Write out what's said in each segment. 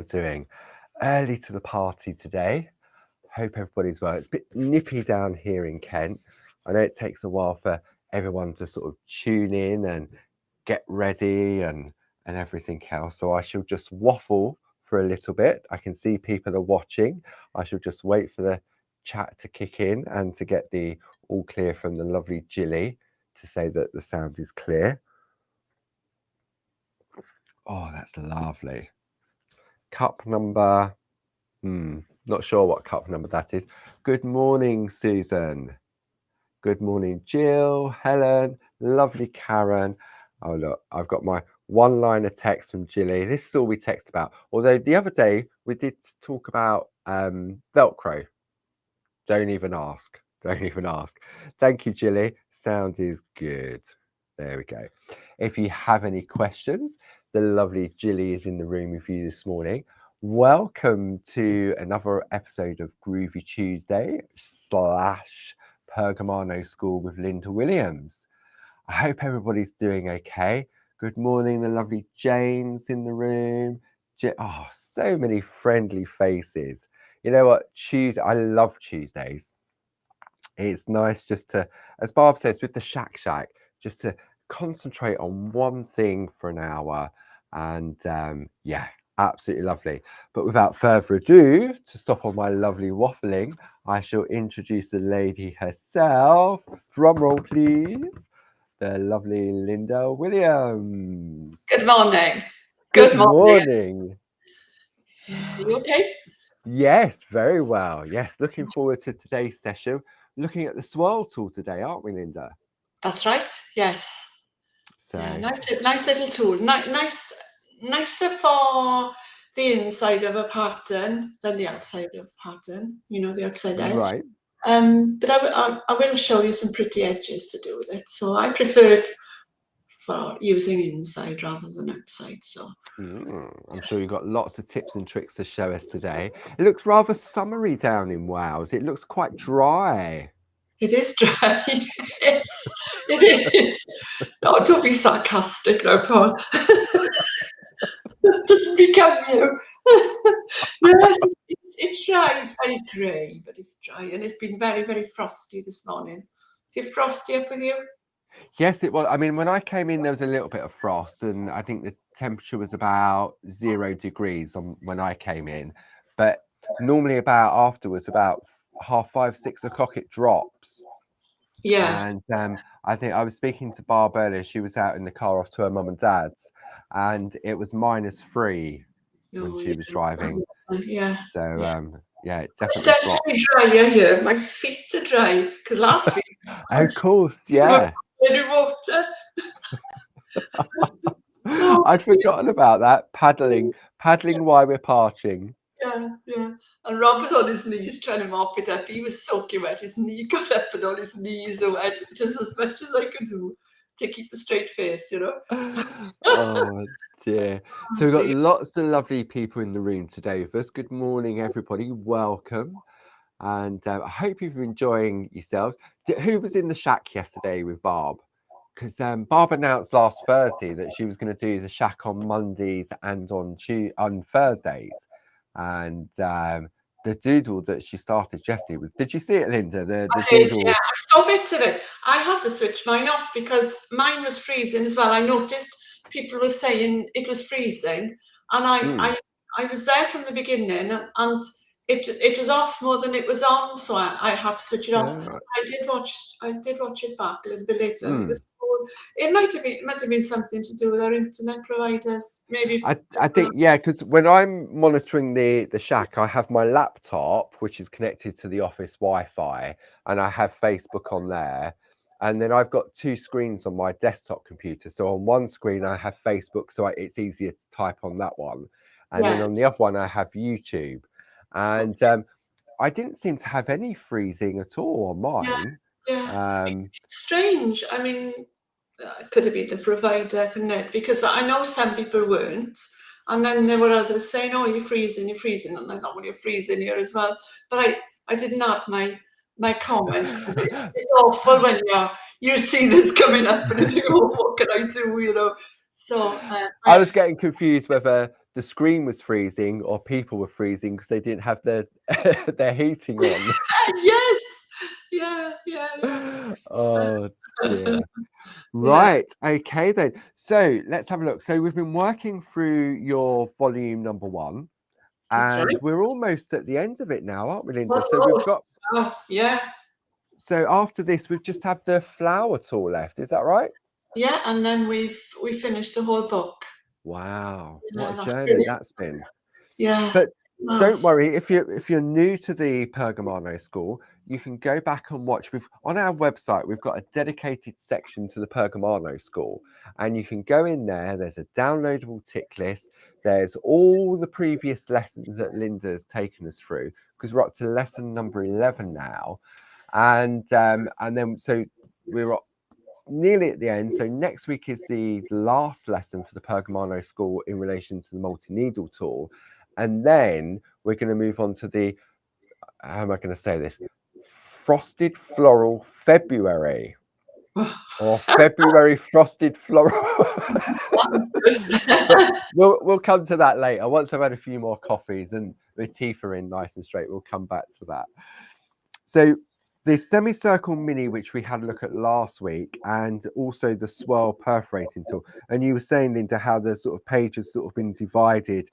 Doing early to the party today. Hope everybody's well. It's a bit nippy down here in Kent. I know it takes a while for everyone to sort of tune in and get ready and everything else. So I shall just waffle for a little bit. I can see people are watching. I shall just wait for the chat to kick in and to get the all clear from the lovely Jilly to say that the sound is clear. Oh, that's lovely. Cup number, not sure what cup number that is. Good morning, Susan. Good morning, Jill, Helen, lovely Karen. Oh, look, I've got my one-liner text from Jilly. This is all we text about. Although the other day we did talk about Velcro. Don't even ask. Don't even ask. Thank you, Jilly. Sound is good. There we go. If you have any questions, the lovely Jilly is in the room with you this morning. Welcome to another episode of Groovy Tuesday / Pergamano School with Linda Williams. I hope everybody's doing okay. Good morning, the lovely Jane's in the room. Oh, so many friendly faces. You know what? I love Tuesdays. It's nice just to, as Barb says, with the Shack, just to concentrate on one thing for an hour. And yeah, absolutely lovely. But without further ado, to stop on my lovely waffling, I shall introduce the lady herself. Drum roll, please. The lovely Linda Williams. Good morning. Good morning. Are you okay? Yes, very well. Yes, looking forward to today's session. Looking at the Swirl tool today, aren't we, Linda? That's right. Yes. So yeah, nice little tool. Nicer for the inside of a pattern than the outside of a pattern. You know, the outside edge. Right. But I will show you some pretty edges to do with it. So I prefer it for using inside rather than outside. So I'm sure you've got lots of tips and tricks to show us today. It looks rather summery down in Wales. It looks quite dry. It is dry. Yes, it is. Oh, don't be sarcastic, no, Paul. That doesn't become you. Yes, it's dry. It's very grey, but it's dry, and it's been very, very frosty this morning. Is it frosty up with you? Yes, it was. I mean, when I came in, there was a little bit of frost, and I think the temperature was about 0 degrees when I came in. But normally, afterwards, about 5:30, 6 o'clock, it drops. Yeah. And I think I was speaking to Barb earlier. She was out in the car off to her mum and dad's, and it was -3 when she was driving. Yeah. So yeah, it It's definitely definitely drier here. My feet are dry because last week. Of course, yeah. Any water. I'd forgotten about that. Paddling while we're partying. Yeah. And Rob was on his knees trying to mop it up. He was soaking wet. His knee got up and all his knees are wet, just as much as I could do to keep a straight face, you know. Oh dear. So we've got lots of lovely people in the room today with us. Good morning, everybody. Welcome. And I hope you've been enjoying yourselves. Who was in the shack yesterday with Barb? Because Barb announced last Thursday that she was going to do the shack on Mondays and on Thursdays. And the doodle that she started yesterday was, did you see it, Linda? I did, yeah. I saw bits of it. I had to switch mine off because mine was freezing as well. I noticed people were saying it was freezing, and I was there from the beginning, and it was off more than it was on, so I had to switch it off. Right. I did watch it back a little bit later. It might have been something to do with our internet providers, maybe. I think, yeah, because when I'm monitoring the shack, I have my laptop, which is connected to the office Wi-Fi, and I have Facebook on there. And then I've got 2 screens on my desktop computer. So on one screen, I have Facebook, so it's easier to type on that one. And then on the other one, I have YouTube. And I didn't seem to have any freezing at all on mine. Yeah. It's strange. I mean, it could have been the provider, couldn't it? Because I know some people weren't. And then there were others saying, oh, you're freezing. And I thought, well, you're freezing here as well. But I didn't add my comments because it's awful when you see this coming up and you think, oh, what can I do, you know? So I was getting confused whether the screen was freezing or people were freezing because they didn't have their their heating on. Yes. Yeah. Oh dear. Yeah, Right. Okay then. So let's have a look. So we've been working through your volume number 1, that's and right. we're almost at the end of it now, aren't we, Linda? So we've Almost. got. Oh, yeah. So after this, we've just had the flower tool left. Is that right? Yeah, and then we finished the whole book. Wow, what Yeah, a that's journey brilliant. that's been. Yeah. But don't Nice. worry, if you're new to the Pergamano school, you can go back and watch. We've on our website, we've got a dedicated section to the Pergamano school, and you can go in there. There's a downloadable tick list. There's all the previous lessons that Linda's taken us through, because we're up to lesson number 11 now, and then so we're nearly at the end. So next week is the last lesson for the Pergamano school in relation to the multi-needle tool. And then we're going to move on to the, how am I going to say this? Frosted Floral February. Or February Frosted Floral. But we'll come to that later. Once I've had a few more coffees and my teeth are in nice and straight, we'll come back to that. So the semicircle mini, which we had a look at last week, and also the Swirl perforating tool. And you were saying, Linda, how the sort of page has sort of been divided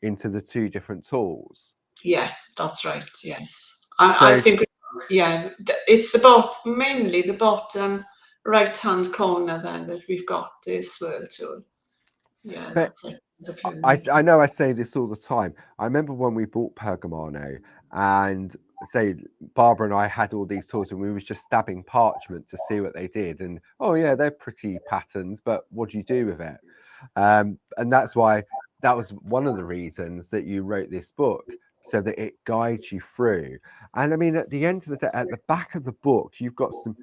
into the 2 different tools. Yeah, that's right. Yes. I So think, yeah, it's about mainly the bottom right-hand corner there that we've got the swirl tool. Yeah, but that's it. There's a few I know I say this all the time. I remember when we bought Pergamano, and say Barbara and I had all these tools, and we was just stabbing parchment to see what they did. And oh yeah, they're pretty patterns, but what do you do with it? And that's why that was one of the reasons that you wrote this book, so that it guides you through. And I mean, at the end of the day, at the back of the book, you've got some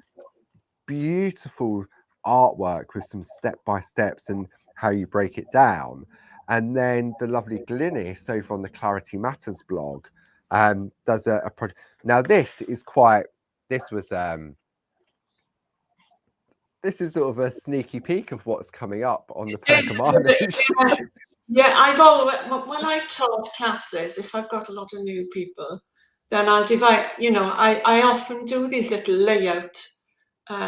beautiful artwork with some step-by-steps and how you break it down. And then the lovely Glynis over on the Clarity Matters blog does a project. Now this is quite, this was this is sort of a sneaky peek of what's coming up on the Pergamano. Yeah, I've always, when I've taught classes, if I've got a lot of new people, then I'll divide, I often do these little layout.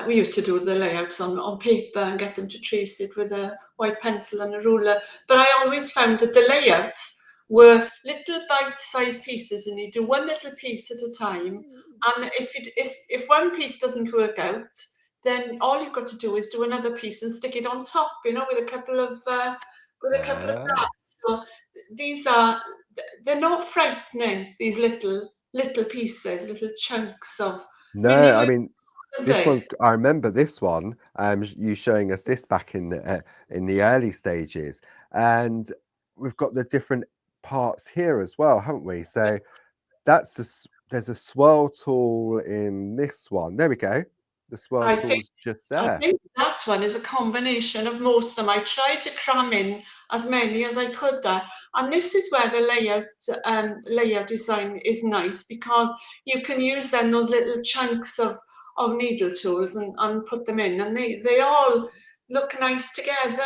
We used to do the layouts on paper and get them to trace it with a white pencil and a ruler. But I always found that the layouts were little bite-sized pieces, and you do one little piece at a time. And if one piece doesn't work out, then all you've got to do is do another piece and stick it on top, with a couple of dots. So they're not frightening, these little pieces, little chunks of mini No, I work, mean, aren't this they? one's, I remember this one, you showing us this back in the early stages, and we've got the different parts here as well, haven't we? So that's there's a swirl tool in this one. There we go. The swirl I think tool's just I there. think that one is a combination of most of them. I tried to cram in as many as I could there, and this is where the layout design is nice, because you can use then those little chunks of needle tools and put them in, and they all look nice together,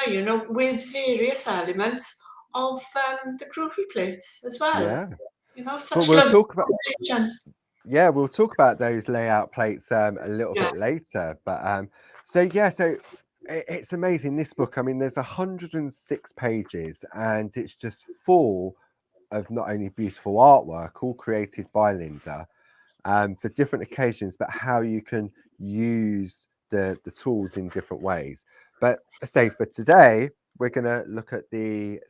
with various elements of the groovy plates as well. Yeah. But Such we'll lovely talk about, combinations. yeah, we'll talk about those layout plates a little Yeah, bit later. But so yeah, so it's amazing, this book. I mean, there's 106 pages, and it's just full of not only beautiful artwork, all created by Linda, for different occasions, but how you can use the tools in different ways. But say for today, we're going to look at the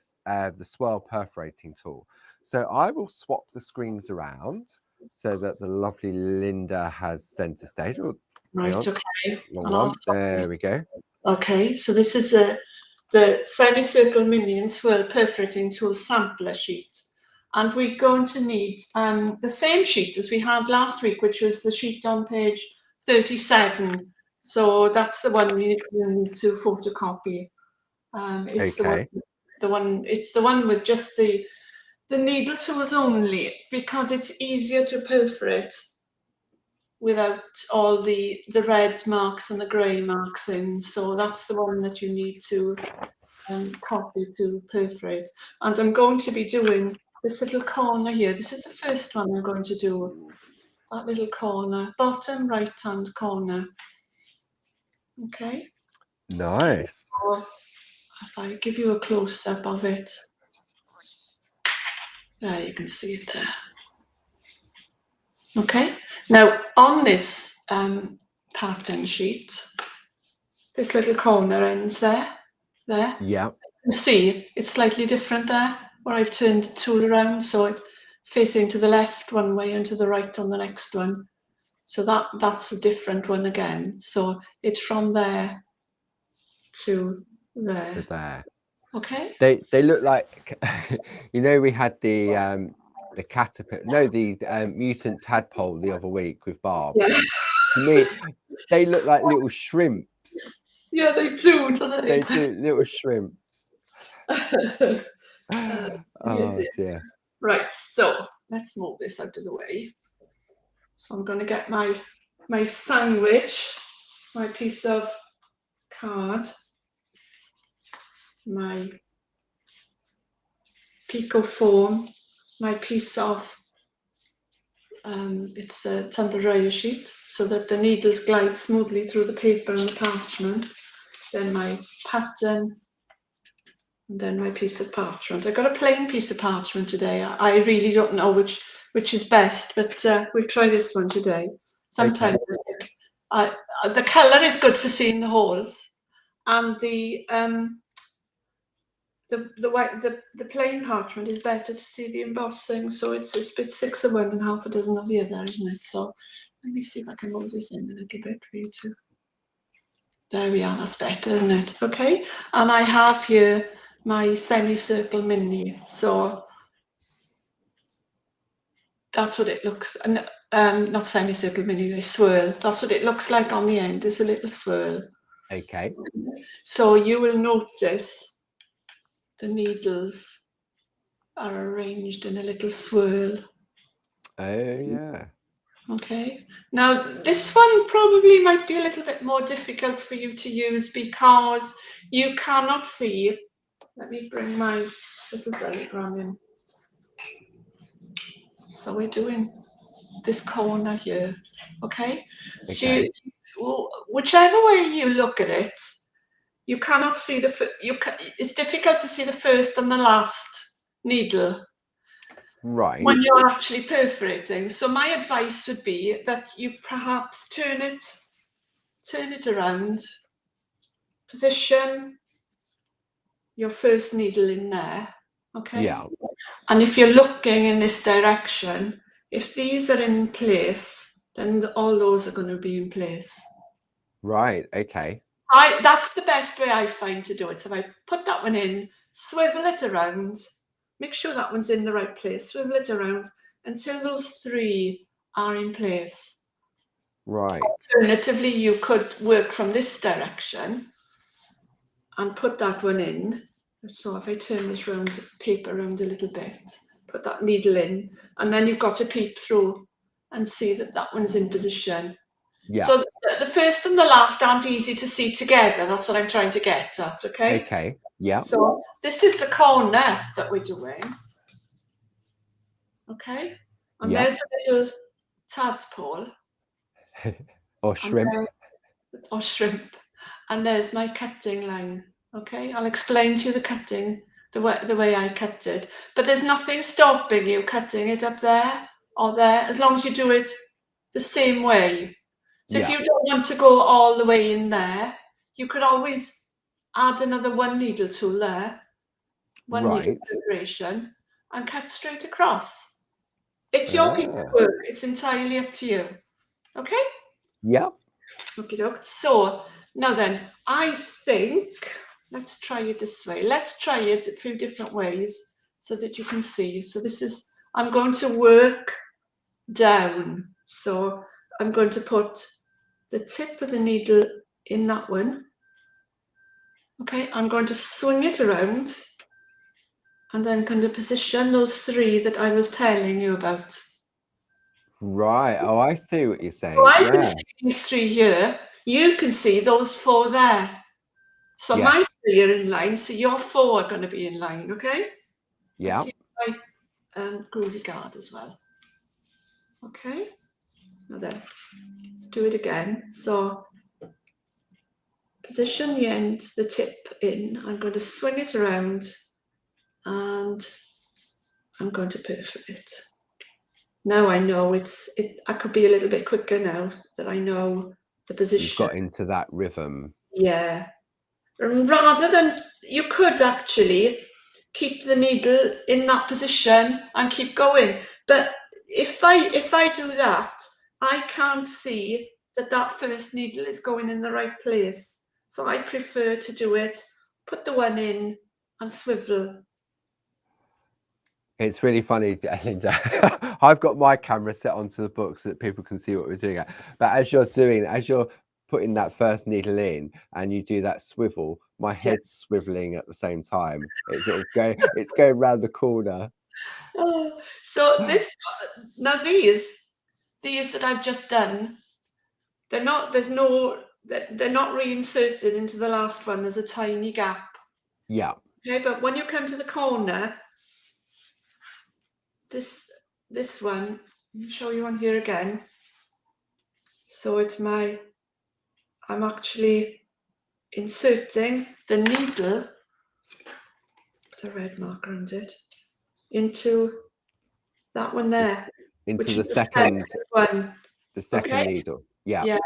Swirl perforating tool. So I will swap the screens around so that the lovely Linda has center stage. Oh, hang right, on, okay. wrong And I'll one. stop this. There we go. Okay, so this is the semicircle mini and swirl perforating tool sampler sheet. And we're going to need the same sheet as we had last week, which was the sheet on page 37. So that's the one you need to photocopy. It's Okay. it's the one with just the needle tools only, because it's easier to perforate without all the red marks and the grey marks in. So that's the one that you need to copy to perforate. And I'm going to be doing this little corner here. This is the first one I'm going to do. That little corner, bottom right-hand corner. Okay. Nice. So if I give you a close-up of it, there you can see it there. Okay. Now on this pattern sheet, this little corner ends there. Yeah. You can see it's slightly different there, where I've turned the tool around, so it's facing to the left one way and to the right on the next one. So that's a different one again. So it's from there to there. To there. Okay. They look like, you know, we had the caterpillar, no, the mutant tadpole the other week with Barb. Yeah. To me, they look like little shrimps. Yeah, they do, don't they? They do, little shrimps. Oh dear. Right, so let's move this out of the way. So I'm going to get my sandwich, my piece of card, my Pico foam, my piece of it's a temporary sheet so that the needles glide smoothly through the paper and the parchment. Then my pattern, and then my piece of parchment. I got a plain piece of parchment today. I really don't know which is best, but we'll try this one today. Sometimes the colour is good for seeing the holes, and the plain parchment is better to see the embossing. So it's a bit 6 of one and half a dozen of the other, isn't it? So let me see if I can move this in a little bit for you too. There we are, that's better, isn't it? Okay, and I have here my semicircle mini. So that's what it looks, not semicircle mini, the swirl. That's what it looks like on the end, there's a little swirl. Okay. So you will notice the needles are arranged in a little swirl. Oh yeah. Okay, now this one probably might be a little bit more difficult for you to use because you cannot see. Let me bring my little diagram in. So we're doing this corner here, okay? So whichever way you look at it, you cannot see it's difficult to see the first and the last needle. Right. When you're actually perforating. So my advice would be that you perhaps turn it around, position your first needle in there, okay? Yeah. And if you're looking in this direction, if these are in place, then all those are going to be in place. Right, okay. That's the best way I find to do it. So if I put that one in, swivel it around, make sure that one's in the right place, swivel it around until those 3 are in place. Right. Alternatively, you could work from this direction and put that one in. So if I turn this paper around a little bit, put that needle in, and then you've got to peep through and see that one's in position. Yeah. So the first and the last aren't easy to see together. That's what I'm trying to get at, okay? Okay, yeah. So this is the corner that we're doing. Okay? And there's the little tadpole. Or shrimp. Or shrimp. And there's my cutting line. Okay? I'll explain to you the cutting, the way I cut it. But there's nothing stopping you cutting it up there or there, as long as you do it the same way. So if you don't want to go all the way in there, you could always add another 1 needle tool there, 1 needle perforation, and cut straight across. It's your piece of work. It's entirely up to you. Okay? Yeah. Okie doke. So now then, I think, let's try it this way. Let's try it a few different ways so that you can see. So this is, I'm going to work down. So I'm going to put the tip of the needle in that one. Okay, I'm going to swing it around and then kind of position those 3 that I was telling you about. Right. Oh, I see what you're saying. So I can see these 3 here. You can see those 4 there. So my 3 are in line, so your 4 are going to be in line, okay? Yeah. Let's use my groovy guard as well. Okay, now then, let's do it again. So position the end, the tip in. I'm going to swing it around and I'm going to perforate. Now I know I could be a little bit quicker now that I know the position. You've got into that rhythm. Yeah. Rather than, you could actually keep the needle in that position and keep going. But if I do that, I can't see that first needle is going in the right place. So I prefer to do it, put the one in and swivel. It's really funny, Linda. I've got my camera set onto the book so that people can see what we're doing. But as you're putting that first needle in and you do that swivel, my head's swiveling at the same time. It's sort of it's going around the corner. So these that I've just done, they're not reinserted into the last one. There's a tiny gap. Yeah. Okay, but when you come to the corner, this one, I'll show you on here again. So I'm actually inserting the needle, put a red mark around it, into that one there. Into the second one. The second needle. Yeah. Yeah.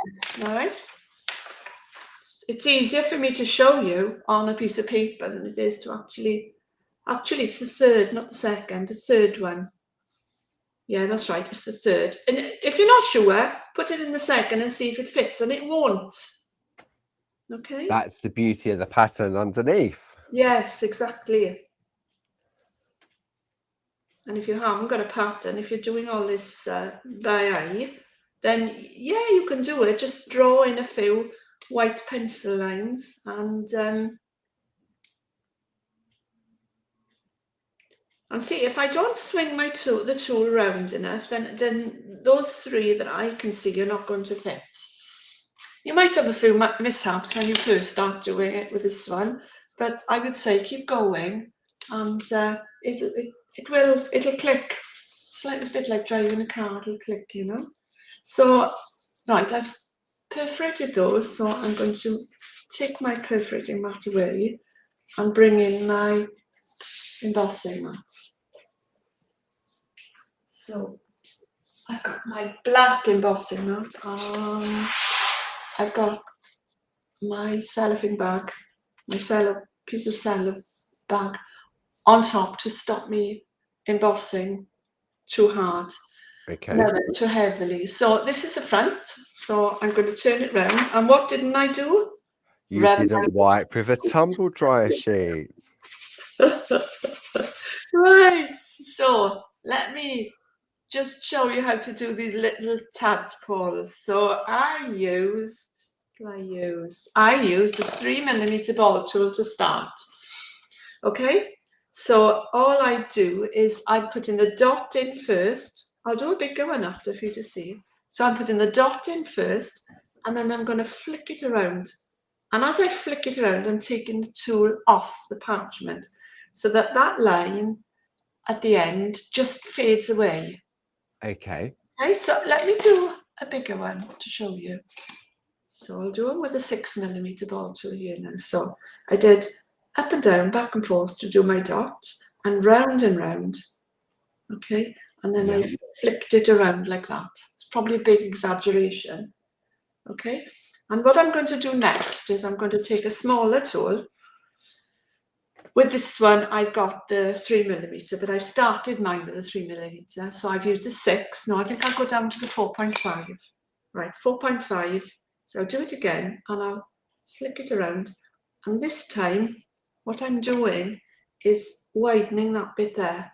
All right. It's easier for me to show you on a piece of paper than it is to actually it's the third, not the second, the third one. Yeah, that's right, it's the third. And if you're not sure, put it in the second and see if it fits, and it won't. Okay? That's the beauty of the pattern underneath. Yes, exactly. And if you haven't got a pattern, if you're doing all this by eye, then yeah, you can do it. Just draw in a few white pencil lines and see, if I don't swing the tool round enough, then those 3 that I can see are not going to fit. You might have a few mishaps when you first start doing it with this one, but I would say keep going, and it'll click. It's like a bit like driving a car; it'll click, you know. So, right, I've perforated those, so I'm going to take my perforating mat away and bring in my embossing mat. So I've got my black embossing mat, I've got my cellophane bag, piece of cello bag on top to stop me embossing too hard. Okay. Never too heavily. So this is the front. So I'm going to turn it round. And what didn't I do? You didn't wipe with a tumble dryer sheet. Right. So let me just show you how to do these little tadpoles. So I used a 3mm ball tool to start. Okay, so all I do is I put in the dot in first. I'll do a bigger one after for you to see. So I'm putting the dot in first, and then I'm going to flick it around. And as I flick it around, I'm taking the tool off the parchment so that line at the end just fades away. Okay. Okay, so let me do a bigger one to show you. So I'll do it with a 6mm ball tool here now. So I did up and down, back and forth to do my dot, and round. Okay, and then I flicked it around like that. It's probably a big exaggeration. Okay, and what I'm going to do next is I'm going to take a smaller tool. With this one, I've got the 3mm, but I've started mine with a 3mm. So I've used a 6. No, I think I'll go down to the 4.5. Right, 4.5. So I'll do it again and I'll flick it around. And this time, what I'm doing is widening that bit there.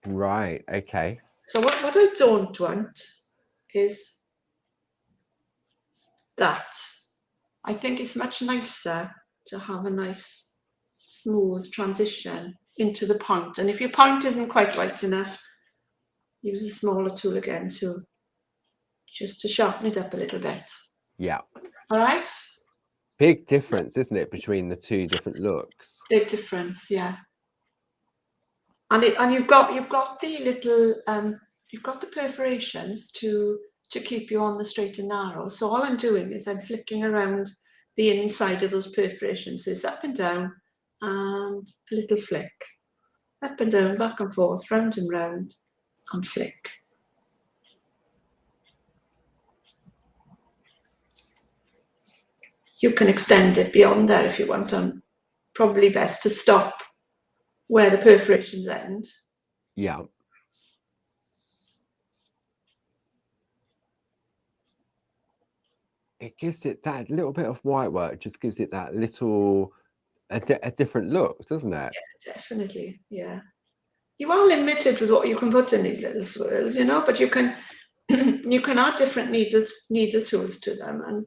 Right, okay. So what I don't want is that. I think it's much nicer to have a nice smooth transition into the point. And if your point isn't quite right enough, use a smaller tool again just to sharpen it up a little bit. Yeah. All right. Big difference, isn't it, between the two different looks? Big difference, yeah. And you've got the little you've got the perforations to keep you on the straight and narrow. So all I'm doing is I'm flicking around the inside of those perforations. So it's up and down and a little flick. Up and down, back and forth, round and round, and flick. You can extend it beyond there if you want, and probably best to stop where the perforations end. Yeah. It gives it that little bit of white work, just gives it that little, a different look, doesn't it? Yeah, definitely, yeah. You are limited with what you can put in these little swirls, you know, but you can you can add different needle tools to them, and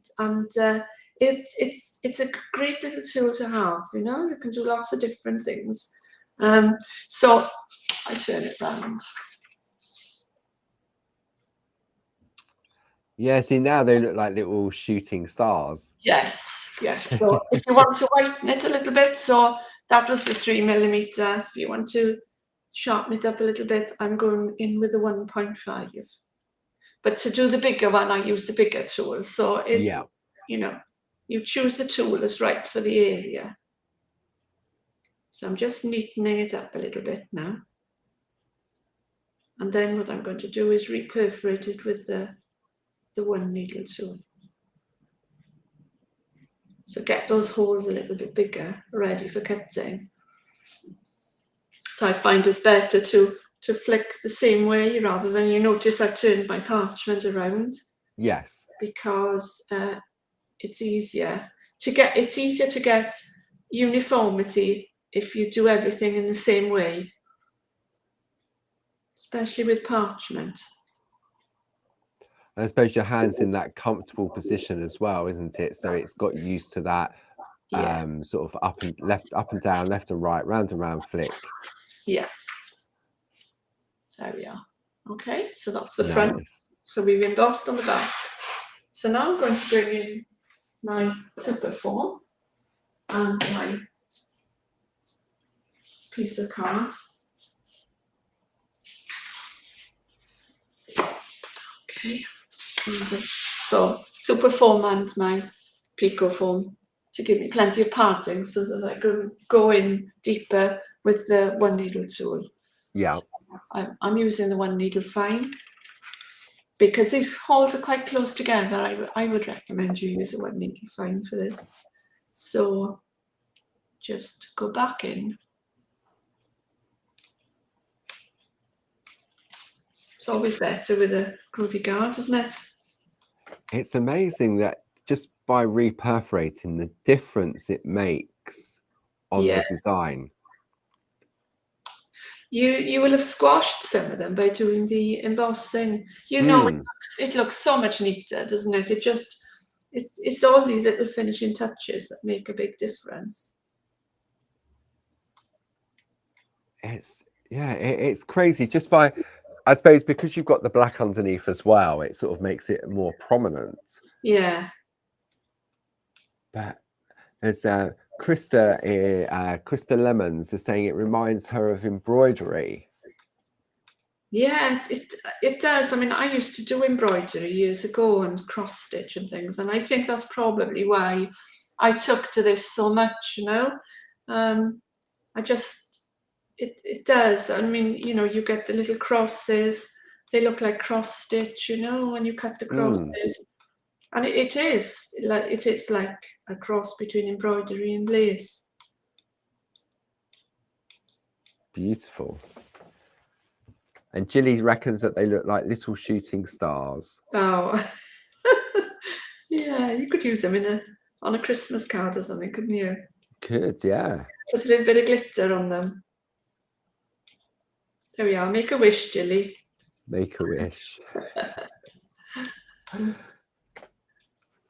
it's a great little tool to have, you know. You can do lots of different things. So I turn it round. Yeah, see, now they look like little shooting stars. Yes, yes. So if you want to whiten it a little bit, so that was the 3mm. If you want to sharpen it up a little bit, I'm going in with the 1.5. But to do the bigger one, I use the bigger tool. So it, Yeah. you know, you choose the tool that's right for the area. So I'm just neatening it up a little bit now. And then what I'm going to do is reperforate it with the 1 needle tool. So get those holes a little bit bigger, ready for cutting. So I find it's better to flick the same way, rather than, you notice I've turned my parchment around. Yes. Because it's easier to get uniformity if you do everything in the same way, especially with parchment. And I suppose your hand's in that comfortable position as well, isn't it? So it's got used to that sort of up and down, left and right, round and round flick. Yeah. There we are. Okay, so that's the front. Nice. So we've embossed on the back. So now I'm going to bring in my super form and my piece of card. Okay. So super foam and my pico foam to give me plenty of parting, so that I can go in deeper with the 1 needle tool. Yeah. So I'm using the 1 needle fine because these holes are quite close together. I would recommend you use a 1 needle fine for this. So just go back in. It's always better with a groovy guard, isn't it? It's amazing that just by reperforating, the difference it makes on the design. You will have squashed some of them by doing the embossing. You know, it looks so much neater, doesn't it? It's all these little finishing touches that make a big difference. It's crazy. Just by, I suppose, because you've got the black underneath as well, it sort of makes it more prominent. Yeah. But there's Krista Lemons is saying it reminds her of embroidery. Yeah, it does. I mean, I used to do embroidery years ago and cross stitch and things, and I think that's probably why I took to this so much, you know. It does. I mean, you know, you get the little crosses, they look like cross stitch, you know, when you cut the crosses. And it is like a cross between embroidery and lace. Beautiful. And Gilly reckons that they look like little shooting stars. Oh, yeah, you could use them on a Christmas card or something, couldn't you? Could, yeah. Put a little bit of glitter on them. There we are. Make a wish, Gilly. Make a wish.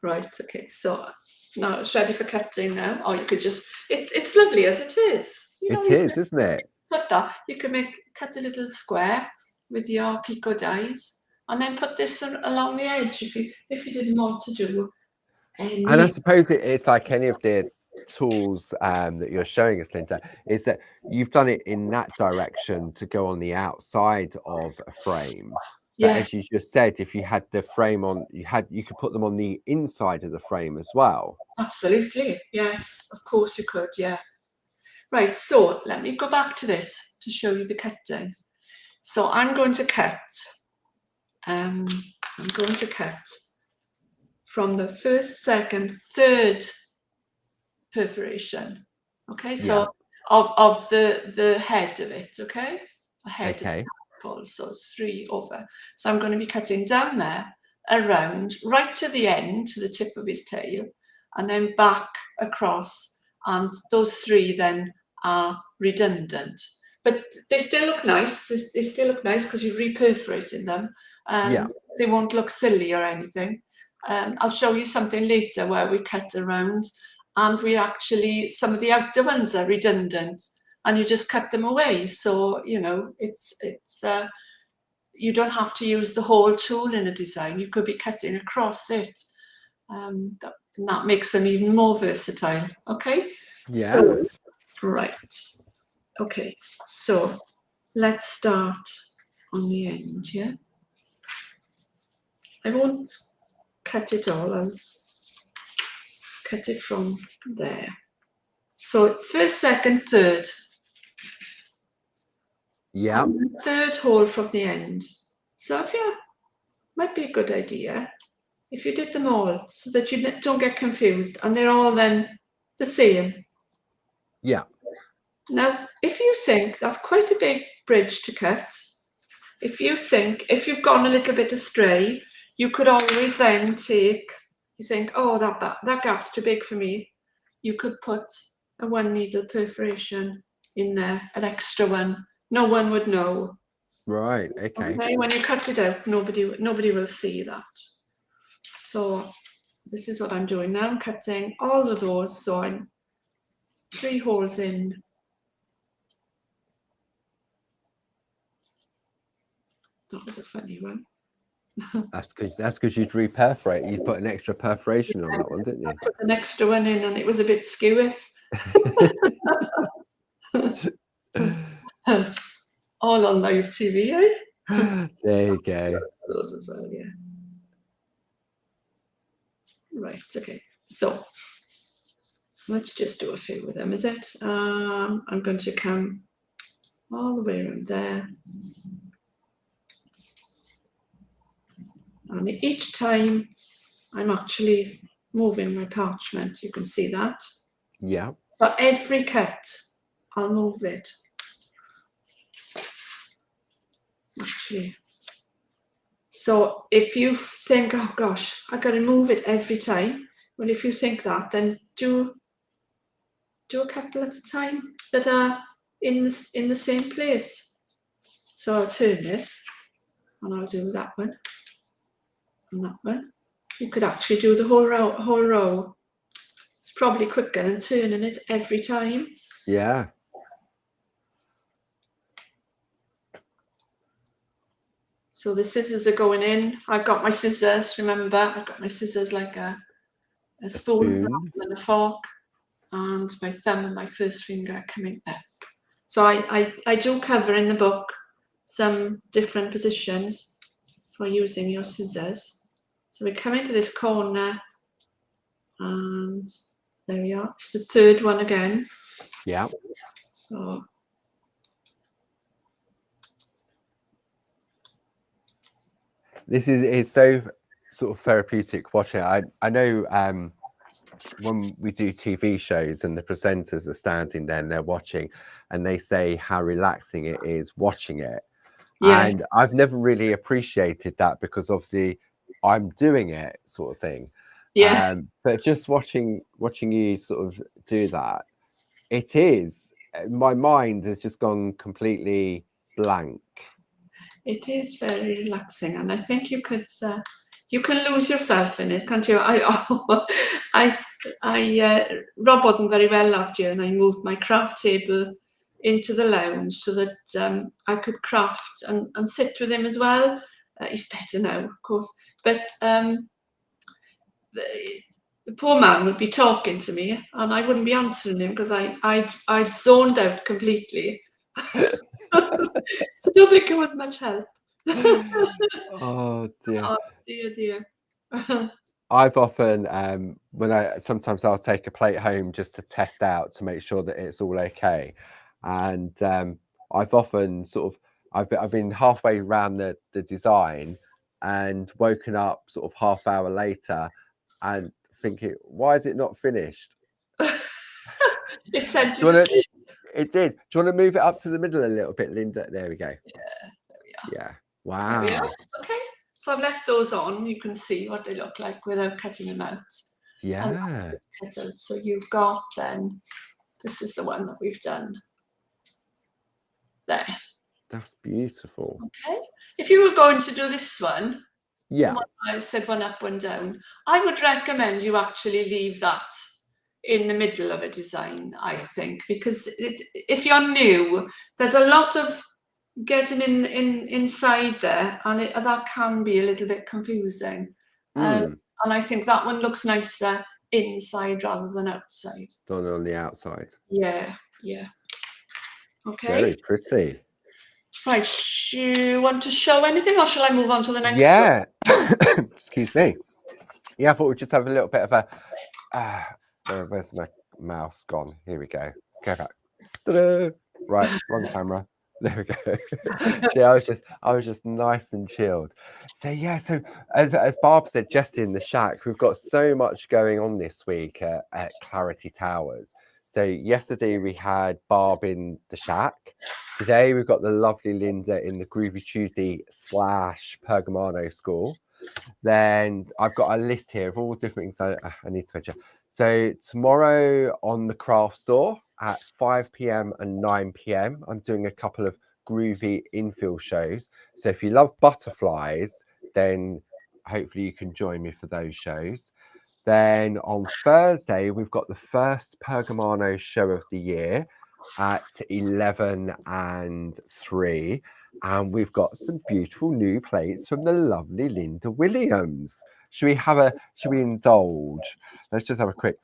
Right, okay, so now it's ready for cutting now. Or you could just, it's lovely as it is. You know, isn't it? Cut that. You can cut a little square with your picot dies, and then put this along the edge if you didn't want to do And I suppose it's like any of the tools that you're showing us, Linda, is that you've done it in that direction to go on the outside of a frame. But as you just said, if you had the frame on, you could put them on the inside of the frame as well. Absolutely, yes, of course you could, yeah. Right, so let me go back to this to show you the cutting. So I'm going to cut. I'm going to cut from the first, second, third perforation. Okay, so of the head of it. Okay, the head of the apple, so it's 3 over. So I'm going to be cutting down there, around, right to the end, to the tip of his tail, and then back across. And those 3 then are redundant, but they still look nice. They still look nice because you're reperforating them. They won't look silly or anything. I'll show you something later where we cut around, and we actually, some of the outer ones are redundant, and you just cut them away. So you know, it's you don't have to use the whole tool in a design. You could be cutting across it. That makes them even more versatile. Okay. Yeah. So, right. Okay. So let's start on the end here. I won't cut it all. I'll cut it from there. So first, second, third. Yeah. And the third hole from the end. So if you, might be a good idea if you did them all so that you don't get confused and they're all then the same. Yeah. Now, if you think that's quite a big bridge to cut, if you think, if you've gone a little bit astray, you could always then take, you think, oh, that gap's too big for me. You could put a 1 needle perforation in there, an extra one. No one would know. Right. Okay. When you cut it out, nobody will see that. So this is what I'm doing now. I'm cutting all of those. So I'm 3 holes in. That was a funny one. That's because you'd reperforate. You'd put an extra perforation on that one, didn't you? I put an extra one in, and it was a bit skewy. All on live TV, eh? There you go. Those as well, yeah. Right, okay. So let's just do a few of them, is it? I'm going to come all the way around there. And each time I'm actually moving my parchment, you can see that. Yeah. For every cut, I'll move it. Actually. So if you think, oh gosh, I've got to move it every time. Well, if you think that, then do a couple at a time that are in the same place. So I'll turn it, and I'll do that one and that one. You could actually do the whole row. It's probably quicker than turning it every time. Yeah. So the scissors are going in. I've got my scissors, remember, I've got my scissors like a spoon and a fork, and my thumb and my first finger are coming up. So I do cover in the book some different positions for using your scissors. So we come into this corner, and there we are. It's the third one again. Yeah. So this is so sort of therapeutic watching it. I know when we do TV shows and the presenters are standing there and they're watching, and they say how relaxing it is watching it. Yeah. And I've never really appreciated that because obviously I'm doing it, sort of thing. Yeah. But just watching you sort of do that, it is, my mind has just gone completely blank. It is very relaxing, and I think you can lose yourself in it, can't you? Rob wasn't very well last year, and I moved my craft table into the lounge so that I could craft and sit with him as well. He's better now, of course, but the poor man would be talking to me and I wouldn't be answering him because I'd zoned out completely. So I don't think it was much help. Oh dear. Oh dear. I've often sometimes I'll take a plate home just to test out to make sure that it's all okay, and I've often sort of I've been halfway around the design and woken up sort of half hour later and thinking, why is it not finished? It sent Do you you to want to, sleep. it did. Do you want to move it up to the middle a little bit, Linda? There we go. Yeah, there we are. Yeah. There we are. Wow. Okay. So I've left those on. You can see what they look like without cutting them out. And Yeah. cut out. So you've got then, this is the one that we've done there. That's beautiful. Okay. If you were going to do this one, Yeah. the one I said one up, one down, I would recommend you actually leave that in the middle of a design, I think, because if you're new, there's a lot of getting inside there, and that can be a little bit confusing. And I think that one looks nicer inside rather than outside. Done on the outside. Yeah. Okay. Very pretty. Right. You want to show anything, or shall I move on to the next one? Yeah. Excuse me. Yeah, I thought we'd just have a little bit of a. Where's my mouse gone? Here we go. Go back. Ta-da! Right, wrong camera. There we go. See, I was just nice and chilled. So yeah, so as Barb said, Jessie in the shack, we've got so much going on this week at Clarity Towers. So yesterday we had Barb in the shack. Today we've got the lovely Linda in the Groovy Tuesday / Pergamano school. Then I've got a list here of all different things I need to measure. So tomorrow on the craft store at 5 p.m. and 9 p.m. I'm doing a couple of groovy infill shows. So if you love butterflies, then hopefully you can join me for those shows. Then on Thursday, we've got the first Pergamano show of the year at 11 and 3. And we've got some beautiful new plates from the lovely Linda Williams. Should we indulge? Let's just have a quick.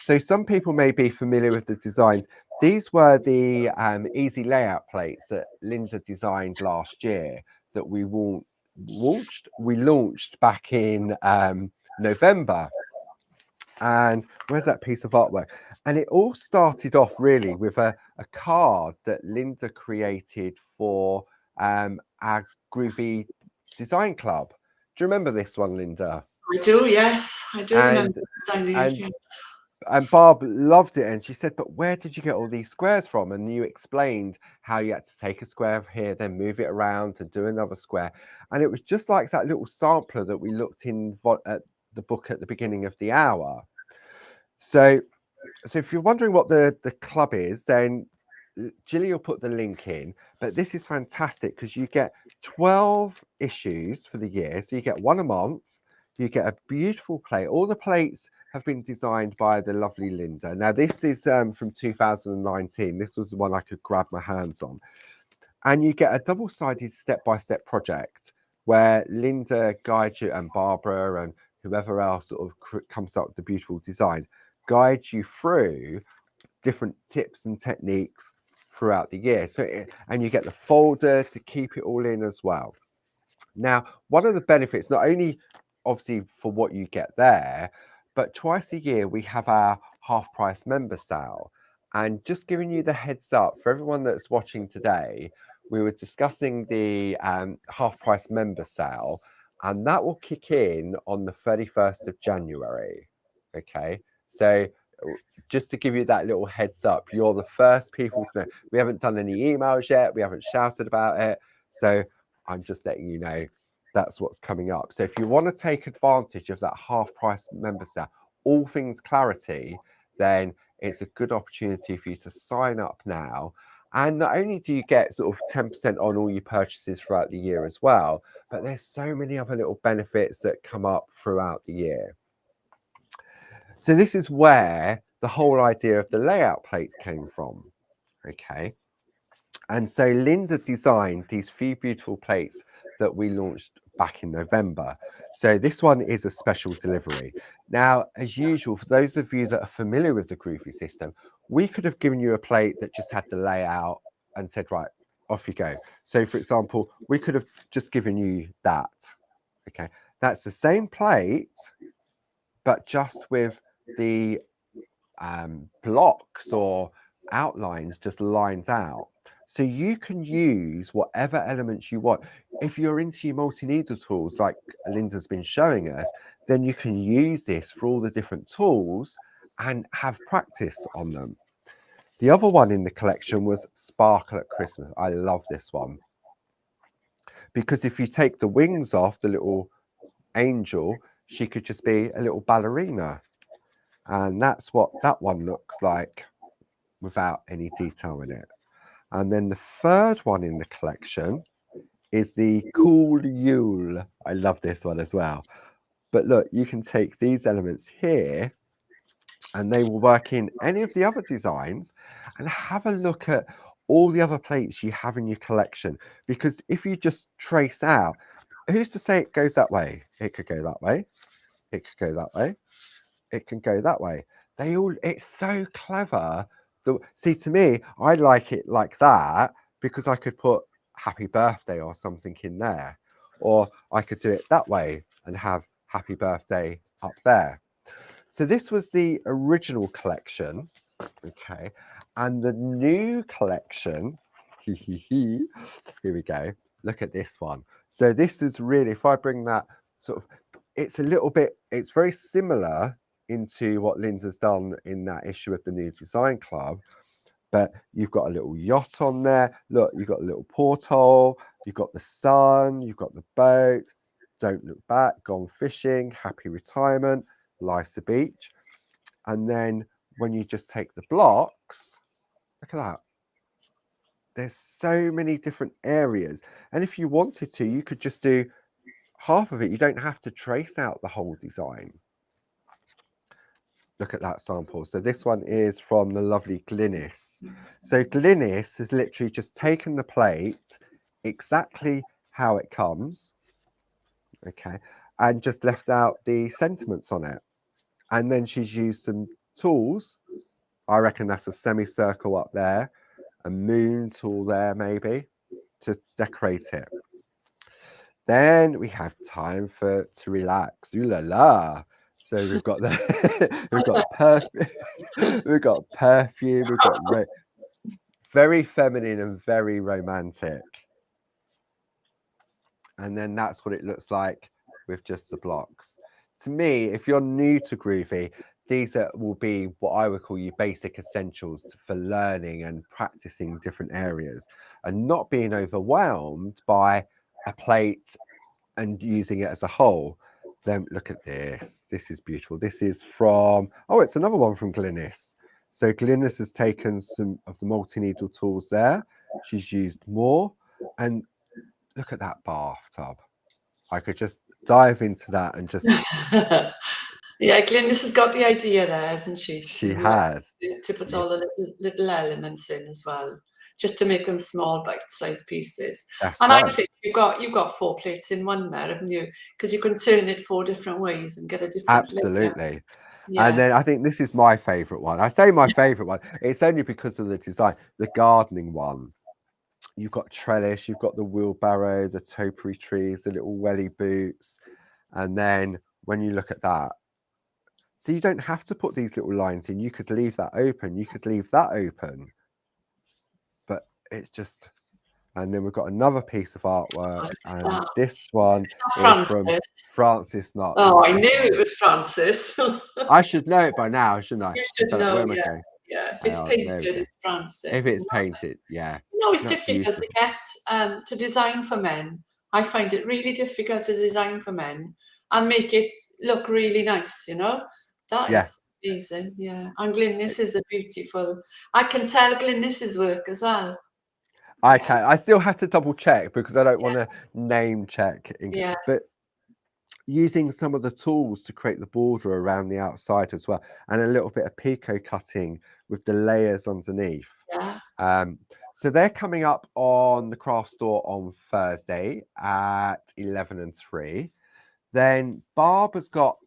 So some people may be familiar with the designs. These were the easy layout plates that Linda designed last year that we launched back in November. And where's that piece of artwork? And it all started off really with a card that Linda created for our Groovy Design Club. Do you remember this one, Linda? I do, yes. I do remember designing it. Yes. And Barb loved it, and she said, but where did you get all these squares from? And you explained how you had to take a square here, then move it around and do another square. And it was just like that little sampler that we looked in at the book at the beginning of the hour. So if you're wondering what the club is, then Gilly will put the link in. But this is fantastic because you get 12 issues for the year. So you get one a month. You get a beautiful plate. All the plates have been designed by the lovely Linda. Now, this is from 2019. This was the one I could grab my hands on. And you get a double-sided step-by-step project where Linda guides you, and Barbara and whoever else sort of comes up with the beautiful design, guides you through different tips and techniques throughout the year. And you get the folder to keep it all in as well. Now, one of the benefits, not only obviously for what you get there, but twice a year we have our half price member sale. And just giving you the heads up for everyone that's watching today, we were discussing the half price member sale, and that will kick in on the 31st of January. Okay, so just to give you that little heads up, you're the first people to know. We haven't done any emails yet, we haven't shouted about it, so I'm just letting you know that's what's coming up. So if you want to take advantage of that half price member sale, all things Clarity, then it's a good opportunity for you to sign up now. And not only do you get sort of 10% on all your purchases throughout the year as well, but there's so many other little benefits that come up throughout the year. So this is where the whole idea of the layout plates came from. Okay. And so Linda designed these few beautiful plates that we launched back in November. So this one is a special delivery. Now, as usual, for those of you that are familiar with the Groovy system, we could have given you a plate that just had the layout and said, right, off you go. So for example, we could have just given you that. Okay, that's the same plate, but just with the blocks or outlines just lined out. So you can use whatever elements you want. If you're into your multi-needle tools, like Linda's been showing us, then you can use this for all the different tools and have practice on them. The other one in the collection was Sparkle at Christmas. I love this one. Because if you take the wings off, the little angel, she could just be a little ballerina. And that's what that one looks like without any detail in it. And then the third one in the collection is the Cool Yule. I love this one as well. But look, you can take these elements here and they will work in any of the other designs, and have a look at all the other plates you have in your collection. Because if you just trace out, who's to say it goes that way? It could go that way. It could go that way. It can go that way. They all, it's so clever. See, to me, I like it like that because I could put happy birthday or something in there, or I could do it that way and have happy birthday up there. So this was the original collection, okay, and the new collection, here we go, look at this one. So this is really, if I bring that sort of, it's a little bit, it's very similar into what Linda's done in that issue of the New Design Club, but you've got a little yacht on there. Look, you've got a little porthole, you've got the sun, you've got the boat, don't look back, gone fishing, happy retirement, life's a beach. And then when you just take the blocks, look at that. There's so many different areas. And if you wanted to, you could just do half of it. You don't have to trace out the whole design. Look at that sample. So this one is from the lovely Glynis. So Glynis has literally just taken the plate exactly how it comes, okay, and just left out the sentiments on it. And then she's used some tools. I reckon that's a semicircle up there, a moon tool there maybe, to decorate it. Then we have time to relax. Ooh la la. So we've got the we've got perfume, we've got perfume, we've got very feminine and very romantic. And then that's what it looks like with just the blocks. To me, if you're new to Groovy, these will be what I would call your basic essentials for learning and practicing different areas and not being overwhelmed by a plate and using it as a whole. Then look at this. This is beautiful. This is from, oh, it's another one from Glynis. So Glynis has taken some of the multi-needle tools there. She's used more. And look at that bathtub. I could just dive into that and just... Yeah, Glynis has got the idea there, hasn't she? She has. To put all the little elements in as well, just to make them small bite-sized pieces. That's and right. I think you've got 4 plates in one there, haven't you? Because you can turn it 4 different ways and get a different Absolutely. Yeah. And then I think this is my favorite one. I say my favorite one, it's only because of the design, the gardening one. You've got trellis, you've got the wheelbarrow, the topiary trees, the little welly boots. And then when you look at that, so you don't have to put these little lines in. You could leave that open. You could leave that open. But it's just... And then we've got another piece of artwork. And this one is from Francis Knott. Oh, I knew it was Francis. I should know it by now, shouldn't I? You should know, where am I yeah. going? Yeah, if it's painted, it's Francis. If it's painted, yeah. No, it's difficult to get to design for men. I find it really difficult to design for men and make it look really nice, you know? That is amazing, yeah. And Glynis is a beautiful... I can tell Glynis's work as well. I can. I still have to double check because I don't want to name check. But using some of the tools to create the border around the outside as well, and a little bit of picot cutting with the layers underneath. Yeah. So they're coming up on the craft store on Thursday at 11 and 3. Then Barb has got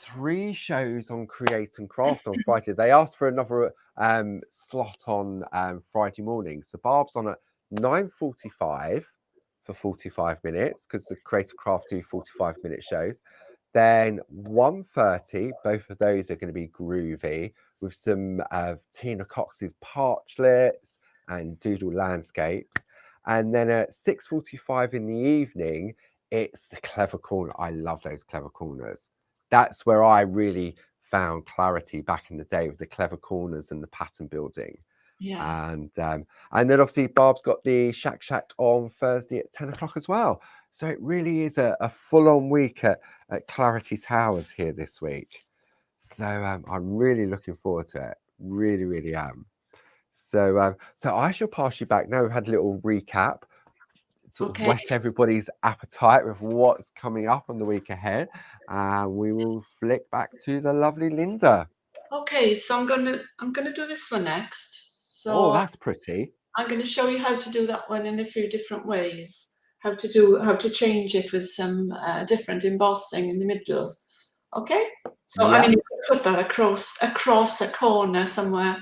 3 shows on Create and Craft on Friday. They asked for another slot on Friday morning. So Barb's on at 9:45 for 45 minutes because the Create and Craft do 45-minute shows. Then 1:30, both of those are going to be groovy with some Tina Cox's Parchlets and Doodle Landscapes. And then at 6:45 in the evening, it's the Clever Corner. I love those Clever Corners. That's where I really found clarity back in the day with the Clever Corners and the pattern building. Yeah. And then obviously Barb's got the Shack on Thursday at 10 o'clock as well. So it really is a full-on week at Clarity Towers here this week. So I'm really looking forward to it. Really, really am. So I shall pass you back now. We've had a little recap, sort of whet everybody's appetite with what's coming up on the week ahead. We will flick back to the lovely Linda. Okay, so I'm gonna do this one next. So Oh, that's pretty. I'm going to show you how to do that one in a few different ways. How to change it with some different embossing in the middle. Okay, so I mean, if you put that across a corner somewhere,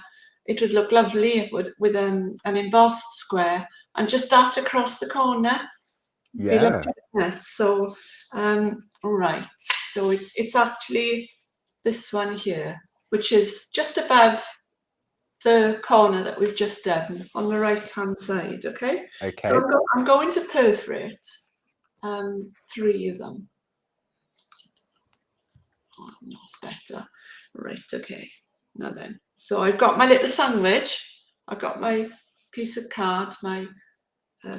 it would look lovely with an embossed square, and just that across the corner. Yeah. So, all right. So it's actually this one here, which is just above the corner that we've just done on the right hand side. Okay. Okay. So I'm going to perforate 3 of them. Oh, not better. Right. Okay. Now then. So I've got my little sandwich. I've got my piece of card, my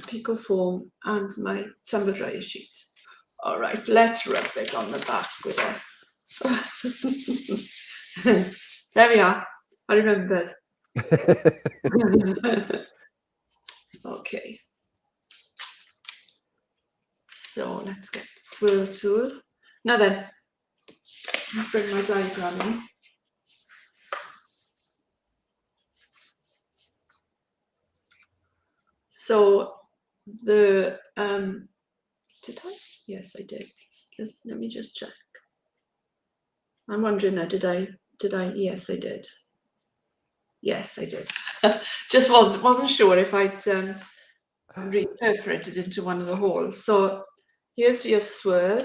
pico foam, and my tumble dryer sheet. All right. Let's rub it on the back with a. There we are. I remembered. Okay, so let's get the swirl tool. Now then, I'll bring my diagram in. So the did I? Yes, I did. Let me just check. I'm wondering now, did I? Yes, I did. Yes, I did. Just wasn't sure if I'd perforated into one of the holes. So here's your swirl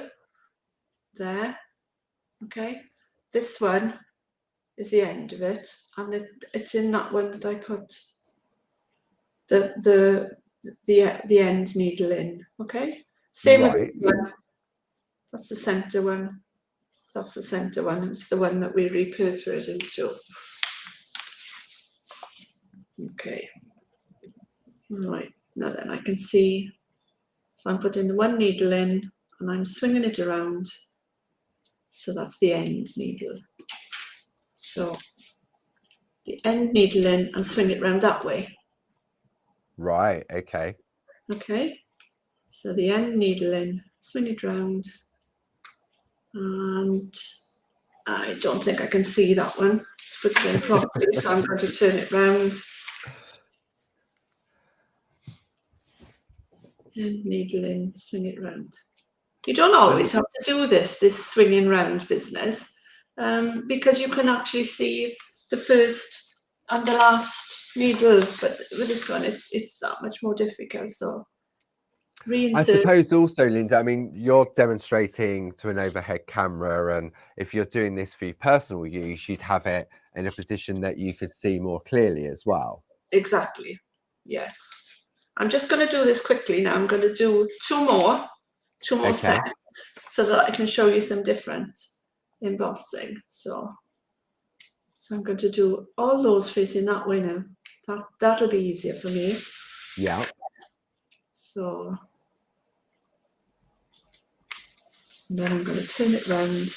there. Okay, this one is the end of it, and it's in that one that I put the end needle in. Okay, same with this one. That's the center one. That's the center one. It's the one that we reperforate into. Okay. All right. Now then, I can see. So I'm putting the one needle in, and I'm swinging it around. So that's the end needle. So the end needle in and swing it round that way. Right. Okay. Okay. So the end needle in, swing it round, and I don't think I can see that one to put it in properly, so I'm going to turn it round. And needle in, swing it round. You don't always have to do this swinging round business, because you can actually see the first and the last needles, but with this one, it's that much more difficult. So reinsert. I suppose also, Linda, I mean, you're demonstrating to an overhead camera, and if you're doing this for your personal use, you'd have it in a position that you could see more clearly as well. Exactly. Yes. I'm just going to do this quickly now. I'm going to do two more sets so that I can show you some different embossing. So I'm going to do all those facing that way now. That'll be easier for me. Yeah. So then I'm going to turn it round.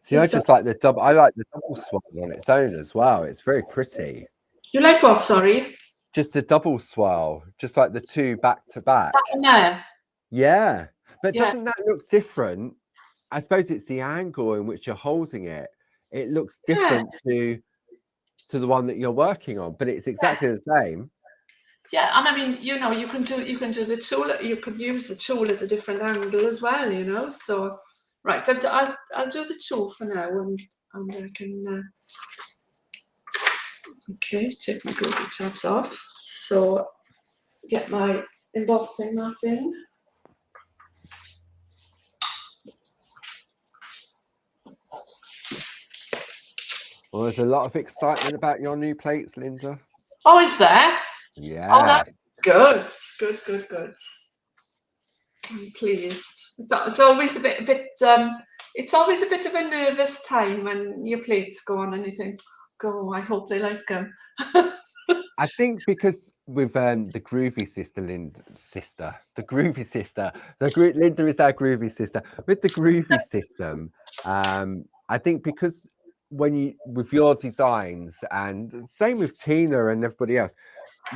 See, I just like the double. I like the double swirl on its own as well. It's very pretty. You like what? Sorry. Just the double swirl, just like the two back to back. There. Yeah, but doesn't that look different? I suppose it's the angle in which you're holding it. it looks different to the one that you're working on, but it's exactly the same. Yeah, and I mean, you know, you can do the tool. You could use the tool at a different angle as well, you know. So, right, I'll do the tool for now, and I can. Okay, take my groovy tabs off. So, get my embossing mat in. Well, there's a lot of excitement about your new plates, Linda. Oh, is there? Yeah. Oh, that's good. Good. I'm pleased. It's always a bit. It's always a bit of a nervous time when your plates go on and you think, "Go, I hope they like them." I think because with the groovy sister, Linda is our groovy sister. With the groovy system, I think because with your designs, and same with Tina and everybody else,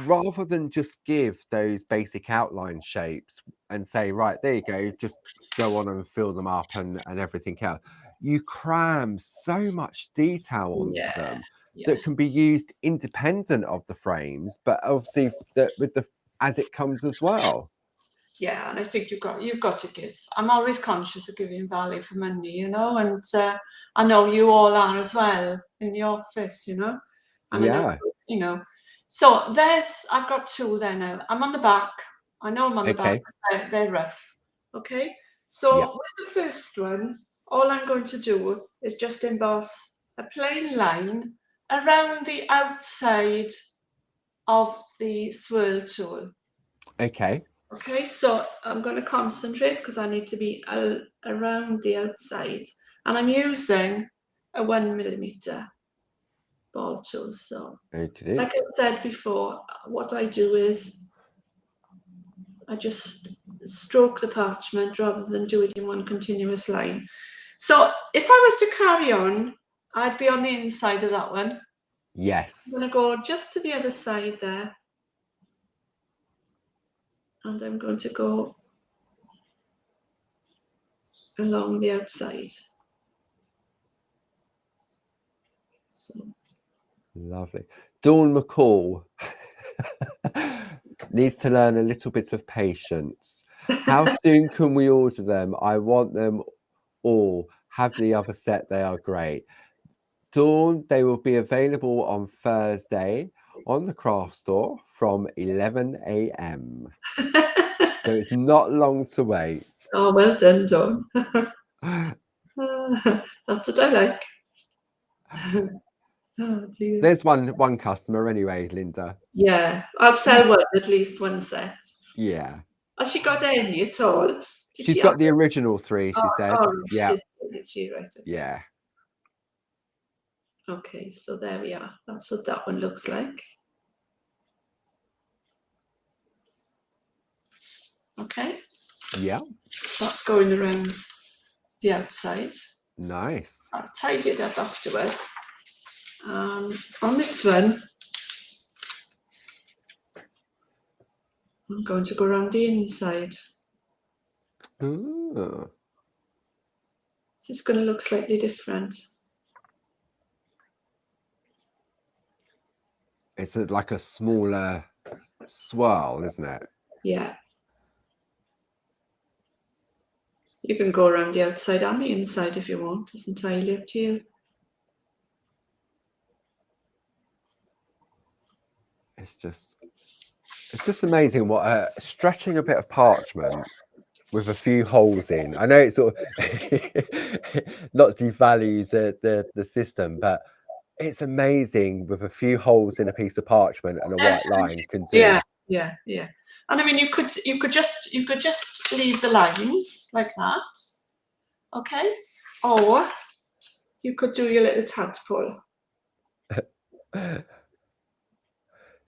rather than just give those basic outline shapes and say, right, there you go, just go on and fill them up and everything else, you cram so much detail onto them that can be used independent of the frames, but obviously with the as it comes as well. Yeah, and I think you've got to give. I'm always conscious of giving value for money, you know, and I know you all are as well in the office, you know. And Yeah. I know, you know. So I've got two there now. I'm on the back. I know I'm on the back. They're rough. Okay. So with the first one, all I'm going to do is just emboss a plain line around the outside of the swirl tool. Okay. Okay, so I'm going to concentrate because I need to be around the outside, and I'm using a 1mm ball tool. So, like I said before, what I do is I just stroke the parchment rather than do it in one continuous line. So, if I was to carry on, I'd be on the inside of that one. Yes. I'm going to go just to the other side there, and I'm going to go along the outside. So. Lovely. Dawn McCall needs to learn a little bit of patience. How soon can we order them? I want them all. Have the other set. They are great. Dawn, they will be available on Thursday on the craft store from 11 a.m. So it's not long to wait. Oh, well done, Dawn. That's what I like. Oh, dear. There's one customer anyway, Linda. Yeah, I'll sell one, at least one set. Yeah. Has she got any at all? She's got the original 3, she said. Yeah. Did she? Right. Okay. Yeah. Okay, so there we are. That's what that one looks like. Okay. Yeah. That's going around the outside. Nice. I'll tidy it up afterwards. And on this one, I'm going to go around the inside. Ooh. It's going to look slightly different. It's like a smaller swirl, isn't it? Yeah. You can go around the outside and the inside if you want. It's entirely up to you. It's just amazing what stretching a bit of parchment with a few holes in. I know it sort of not devalues the system, but it's amazing with a few holes in a piece of parchment and a white line can do. Yeah. And I mean, you could just leave the lines like that, okay? Or you could do your little tadpole.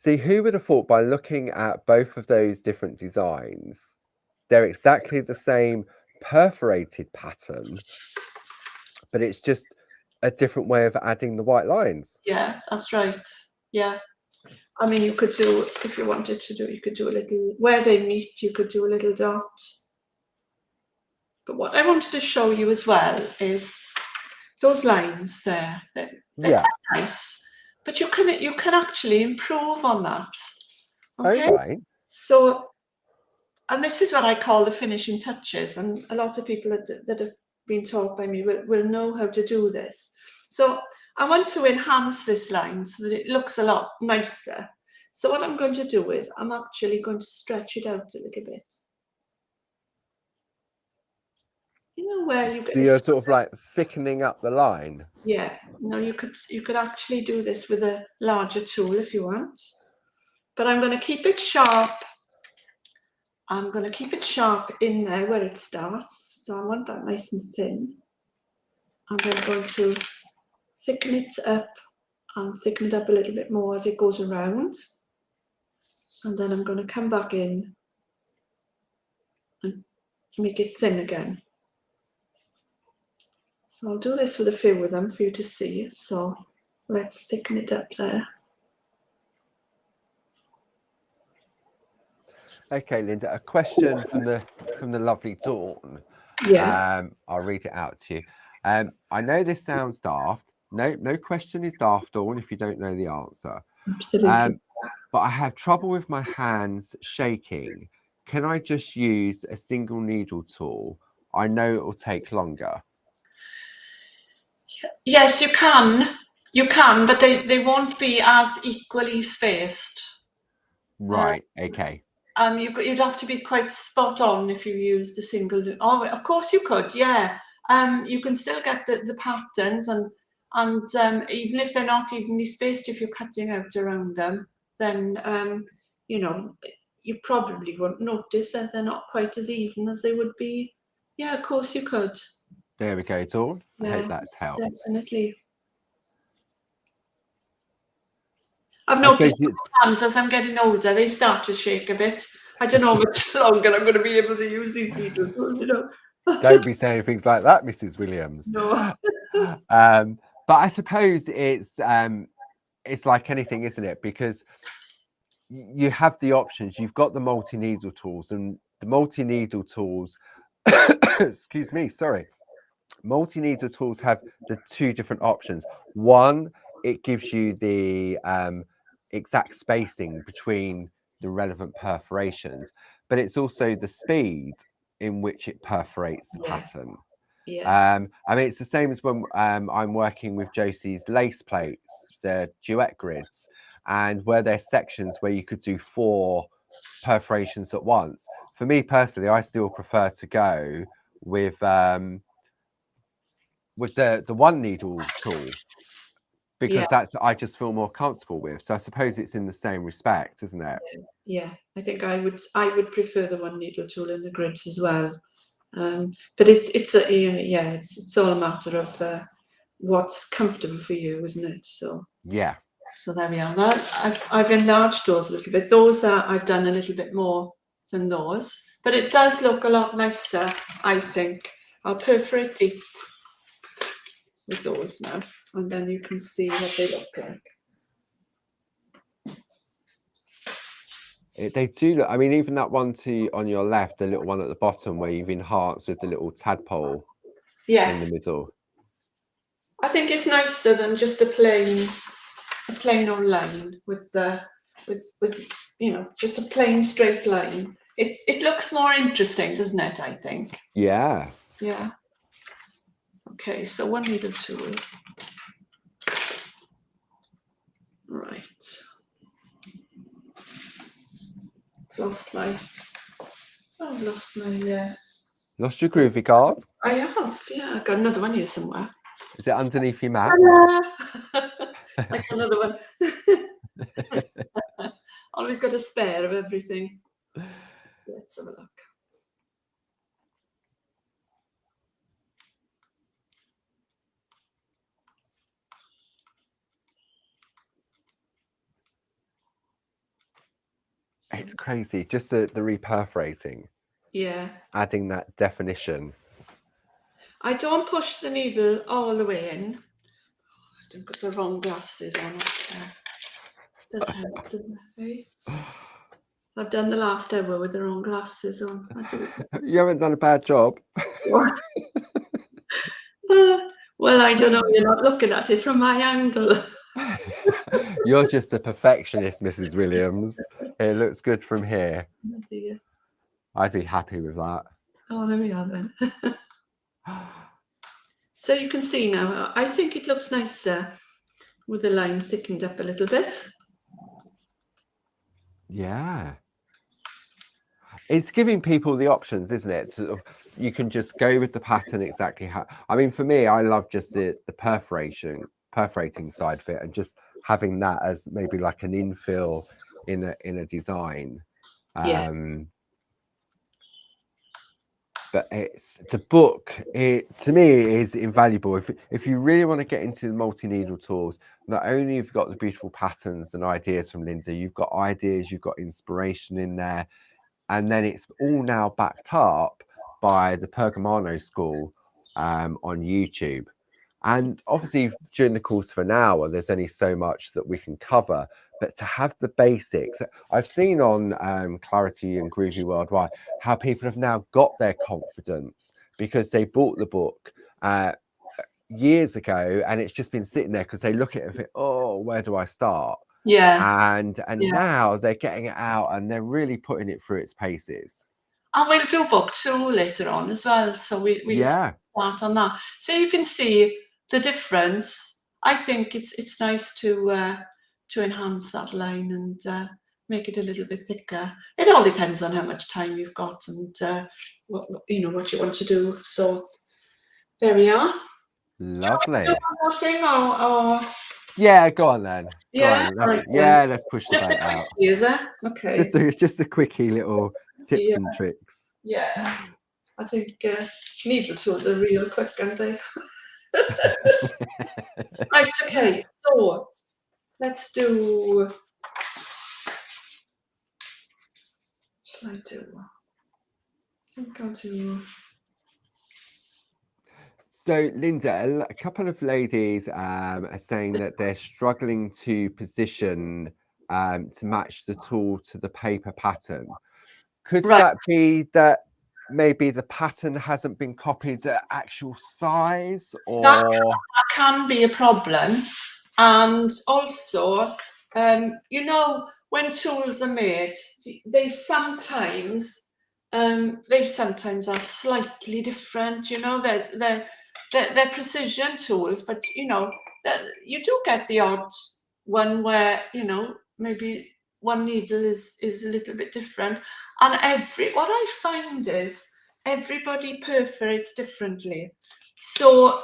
See, who would have thought by looking at both of those different designs, they're exactly the same perforated pattern, but it's just a different way of adding the white lines. Yeah, that's right. Yeah. I mean, you could do, if you wanted to do, you could do a little, where they meet, you could do a little dot. But what I wanted to show you as well is those lines there, they're Yeah. quite nice, but you can actually improve on that. Okay, All right. so, and this is what I call the finishing touches, and a lot of people that have been taught by me will know how to do this. So I want to enhance this line so that it looks a lot nicer. So what I'm going to do is I'm actually going to stretch it out a little bit. You know where you get So you're sort of like thickening up the line. Yeah, no, you could actually do this with a larger tool if you want, but I'm going to keep it sharp. I'm going to keep it sharp in there where it starts, so I want that nice and thin. And I'm going to thicken it up and thicken it up a little bit more as it goes around. And then I'm going to come back in and make it thin again. So I'll do this with a few of them for you to see. So let's thicken it up there. Okay, Linda, a question from the lovely Dawn. Yeah. I'll read it out to you. I know this sounds daft. No question is daft, Dawn, if you don't know the answer. Absolutely. But I have trouble with my hands shaking. Can I just use a single needle tool? I know it will take longer. Yes, you can. You can, but they won't be as equally spaced. Right. Okay. You'd have to be quite spot on if you used a single. Oh, of course you could. Yeah. You can still get the patterns, and even if they're not evenly spaced, if you're cutting out around them, then you know, you probably won't notice that they're not quite as even as they would be. Yeah, of course you could. There we go, Dawn. I Yeah, hope that's helped. definitely. I've noticed hands as I'm getting older, they start to shake a bit. I don't know how much longer I'm going to be able to use these needles. You know. Don't be saying things like that, Mrs. Williams. No. But I suppose it's like anything, isn't it? Because you have the options. You've got the multi-needle tools, and the multi-needle tools. Excuse me. Sorry. Multi-needle tools have the two different options. One, it gives you the exact spacing between the relevant perforations, but it's also the speed in which it perforates the pattern. Yeah. I mean, it's the same as when I'm working with Josie's lace plates, the duet grids, and where there's sections where you could do 4 perforations at once. For me personally, I still prefer to go with the one needle tool, because that's I just feel more comfortable with. So I suppose it's in the same respect, isn't it? Yeah, I think I would prefer the one needle tool in the grids as well. But it's all a matter of what's comfortable for you, isn't it? So yeah. So there we are. That I've enlarged those a little bit. Those I've done a little bit more than those, but it does look a lot nicer, I think. I'll perforate deep with those now, and then you can see what they look like. They do look, I mean, even that one on your left, the little one at the bottom where you've enhanced with the little tadpole in the middle. I think it's nicer than just a plain old line with just a plain straight line. It looks more interesting, doesn't it? I think. Yeah. Yeah. Okay, so one needle tool. Right. Lost my Lost your groovy card? I have, yeah. I got another one here somewhere. Is it underneath your mat? I got another one. Always got a spare of everything. Let's have a look. It's crazy, just the reperforating. Yeah. Adding that definition. I don't push the needle all the way in. I've got the wrong glasses on. Does help, doesn't it? I've done the last hour with the wrong glasses on. You haven't done a bad job. Well, I don't know. You're not looking at it from my angle. You're just a perfectionist, Mrs. Williams. It looks good from here. Oh dear. I'd be happy with that. Oh, there we are then. So you can see now, I think it looks nicer with the line thickened up a little bit. Yeah. It's giving people the options, isn't it? You can just go with the pattern exactly how. I mean, for me, I love just the perforating side of it, and just having that as maybe like an infill in a design. Yeah. But it's the book. It to me is invaluable. If you really want to get into the multi-needle tools, not only have you got the beautiful patterns and ideas from Linda, you've got ideas, you've got inspiration in there, and then it's all now backed up by the Pergamano School on YouTube. And obviously, during the course of an hour, there's only so much that we can cover. But to have the basics, I've seen on Clarity and Groovy Worldwide how people have now got their confidence because they bought the book years ago, and it's just been sitting there because they look at it and think, "Oh, where do I start?" Yeah. And now they're getting it out and they're really putting it through its paces. And we'll do book 2 later on as well. So we'll start on that. So you can see the difference. I think it's nice to enhance that line and make it a little bit thicker. It all depends on how much time you've got and what you want to do. So there we are. Lovely. Do you want to do one more thing or yeah, go on then. Yeah, go on. Right, yeah, let's push the boat out. Is that okay? Just a quickie little tips and tricks. Yeah, I think needle tools are real quick, aren't they? Right, okay, so let's do. Shall I do? I think I'll do. So, Linda, a couple of ladies are saying that they're struggling to position to match the tool to the paper pattern. Could that be that maybe the pattern hasn't been copied at actual size, or that can be a problem? And also, when tools are made, they sometimes are slightly different. They're precision tools, but you do get the odd one where maybe one needle is a little bit different. And what I find is everybody perforates differently. So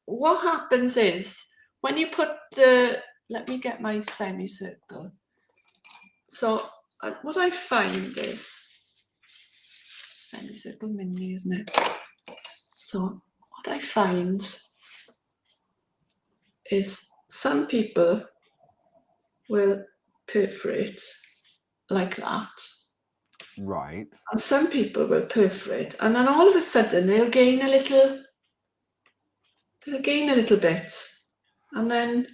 what happens is when you put let me get my semicircle. So what I find is semicircle mini, isn't it? So what I find is some people will perforate like that. Right. And some people will perforate, and then all of a sudden they'll gain a little bit. And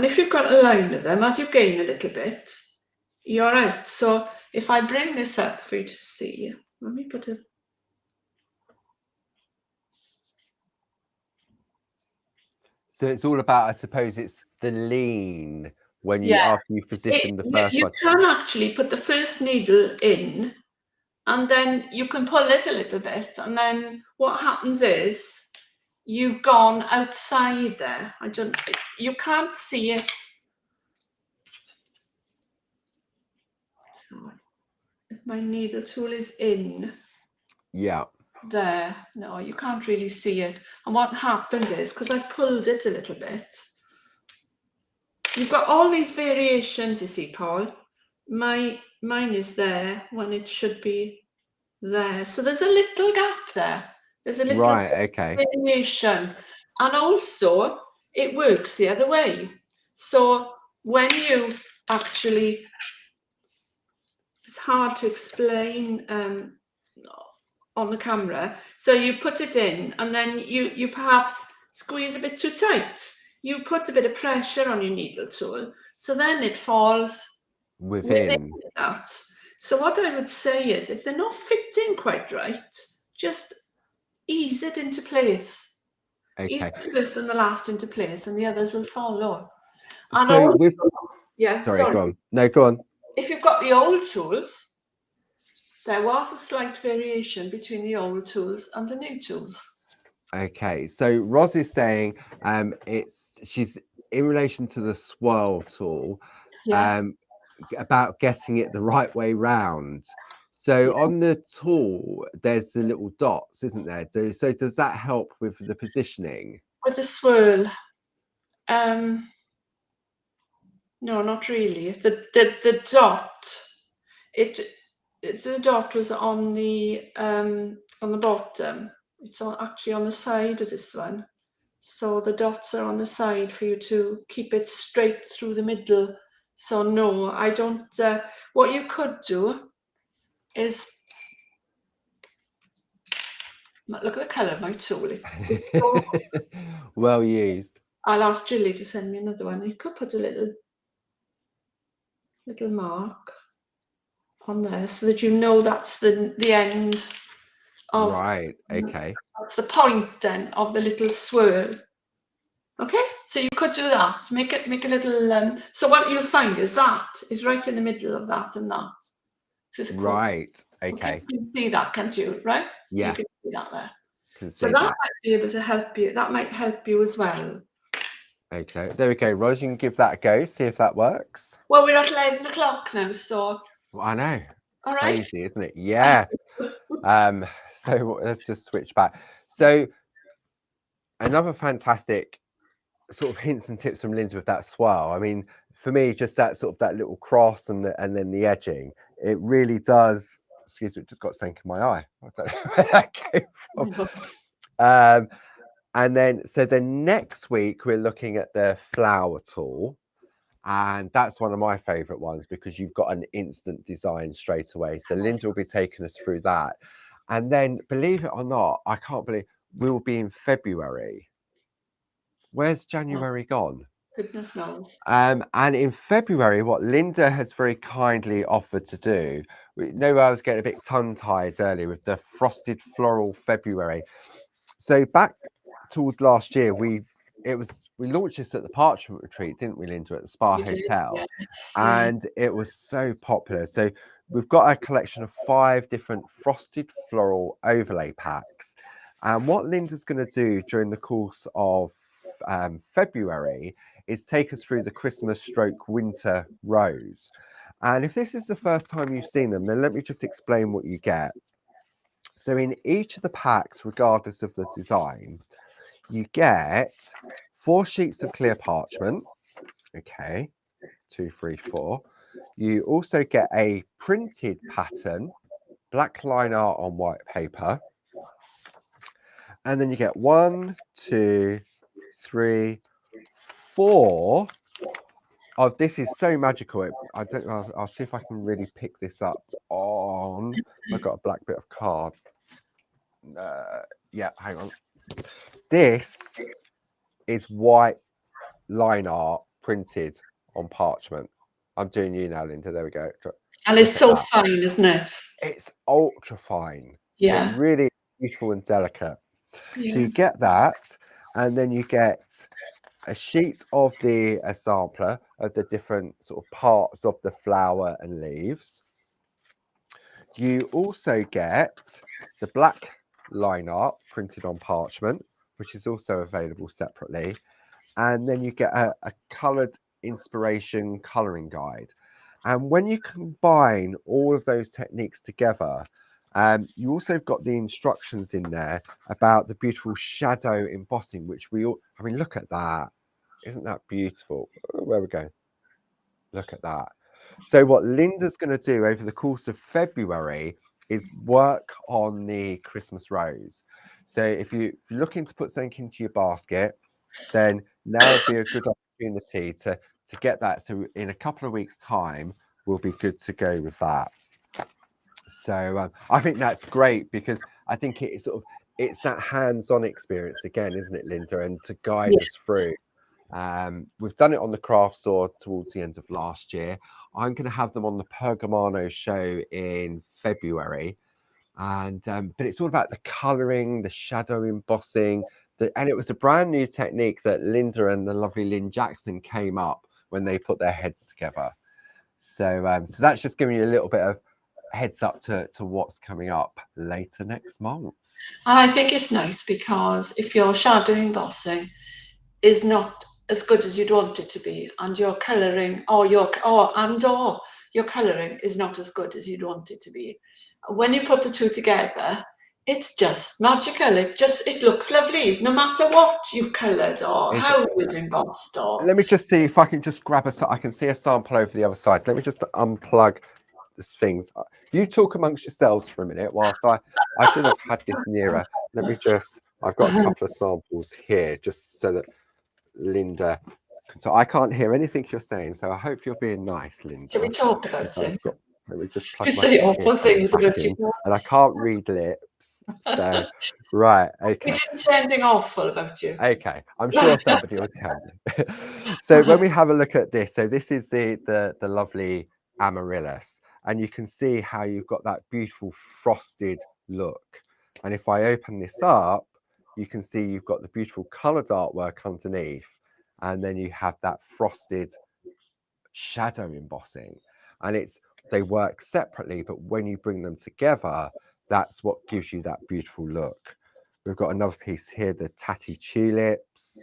if you've got a line of them, as you gain a little bit, you're out. So if I bring this up for you to see, let me put it. So it's all about, I suppose, it's the lean when after you've positioned the first one. You can actually put the first needle in, and then you can pull it a little bit, and then what happens is you've gone outside there. You can't see it. So if my needle tool is in there, no, you can't really see it. And what happened is, because I pulled it a little bit, you've got all these variations, you see, Paul. Mine is there when it should be there. So there's a little gap there. There's a little variation. And also, it works the other way. So when you actually, it's hard to explain on the camera. So you put it in, and then you perhaps squeeze a bit too tight. You put a bit of pressure on your needle tool, so then it falls within that. So what I would say is, if they're not fitting quite right, just ease it into place. He's Okay. the first and the last into place, and the others will follow. And So also, with yeah, sorry, go on. No, go on. if you've got the old tools, there was a slight variation between the old tools and the new tools. Okay, so Ros is saying she's in relation to the swirl tool, Yeah. about getting it the right way round. So on the tool, there's the little dots, isn't there? So does that help with the positioning? With the swirl, no, not really. The dot, the dot was on the bottom. It's actually on the side of this one. So the dots are on the side for you to keep it straight through the middle. So no, I don't. What you could do is look at the colour of my tool. It's so, Well used. I'll ask Julie to send me another one. You could put a little mark on there so that you know that's the end of. Right. Okay. That's the point then of the little swirl. Okay, so you could do that. Make a little. So what you'll find is that is right in the middle of that and that. So it's a quote. Right. Okay, Okay. you can see that, can't you? Right? Yeah. You can see that there. Can So see that that. might be able to help you. That might help you as well. Okay. There we go. Ros, you can give that a go. See if that works. Well, we're at 11 o'clock now, so. Well, I know. All right. Crazy, isn't it? Yeah. So let's just switch back. So another fantastic sort of hints and tips from Lindsay with that swirl. I mean, for me, just that sort of that little cross and then the edging, it really does. Excuse me, it just got something in my eye. I don't know where that came from. And then so the next week we're looking at the flower tool. And that's one of my favorite ones because you've got an instant design straight away. So Linda will be taking us through that. And then, believe it or not, I can't believe we will be in February. Where's January gone? Goodness knows. And in February, what Linda has very kindly offered to do, we know I was getting a bit tongue-tied earlier with the frosted floral February. So back towards last year, we launched this at the Parchment Retreat, didn't we, Linda, at the Spa Hotel? Yes, And it was so popular. So we've got a collection of 5 different frosted floral overlay packs. And what Linda's going to do during the course of February is take us through the Christmas stroke winter rose. And if this is the first time you've seen them, then let me just explain what you get. So in each of the packs, regardless of the design, you get 4 sheets of clear parchment. Okay, 2, 3, 4. You also get a printed pattern, black line art on white paper. And then you get 1, 2, 3, 4 of this is so magical. I don't know. I'll see if I can really pick this up on. I've got a black bit of card. Yeah, hang on. This is white line art printed on parchment. I'm doing you now, Linda. There we go. and it's so fine, isn't it? It's ultra fine. Yeah. It really is beautiful and delicate. Yeah. So you get that, and then you get a sheet of a sampler of the different sort of parts of the flower and leaves. You also get the black line art printed on parchment, which is also available separately. And then you get a coloured inspiration colouring guide. And when you combine all of those techniques together, you also got the instructions in there about the beautiful shadow embossing, which I mean, look at that. Isn't that beautiful? Where we go? Look at that. So what Linda's going to do over the course of February is work on the Christmas rose. So if you're looking to put something into your basket, then now would be a good opportunity to get that. So in a couple of weeks' time, we'll be good to go with that. So I think that's great because I think it's that hands-on experience again, isn't it, Linda? And to guide us through. We've done it on the craft store towards the end of last year. I'm going to have them on the Pergamano show in February. And but it's all about the colouring, the shadow embossing, And it was a brand new technique that Linda and the lovely Lynn Jackson came up when they put their heads together. So so that's just giving you a little bit of heads up to what's coming up later next month. And I think it's nice because if your shadow embossing is not as good as you'd want it to be, and your colouring or your colouring is not as good as you'd want it to be, when you put the two together, it's just magical. It looks lovely, no matter what you've coloured or how you've embossed. Or let me just see if I can just grab I can see a sample over the other side. Let me just unplug these things. You talk amongst yourselves for a minute whilst I should have had this nearer. Let me just, I've got a couple of samples here just so that Linda, so I can't hear anything you're saying, so I hope you're being nice, Linda. Shall we talk about it? Let me just plug you say awful things about you, and I can't read lips. So right, okay. We didn't say anything awful about you. Okay, I'm sure somebody will tell me. So when we have a look at this, so this is the lovely amaryllis, and you can see how you've got that beautiful frosted look. And if I open this up, you can see you've got the beautiful coloured artwork underneath, and then you have that frosted shadow embossing. And they work separately, but when you bring them together, that's what gives you that beautiful look. We've got another piece here, the tatty tulips.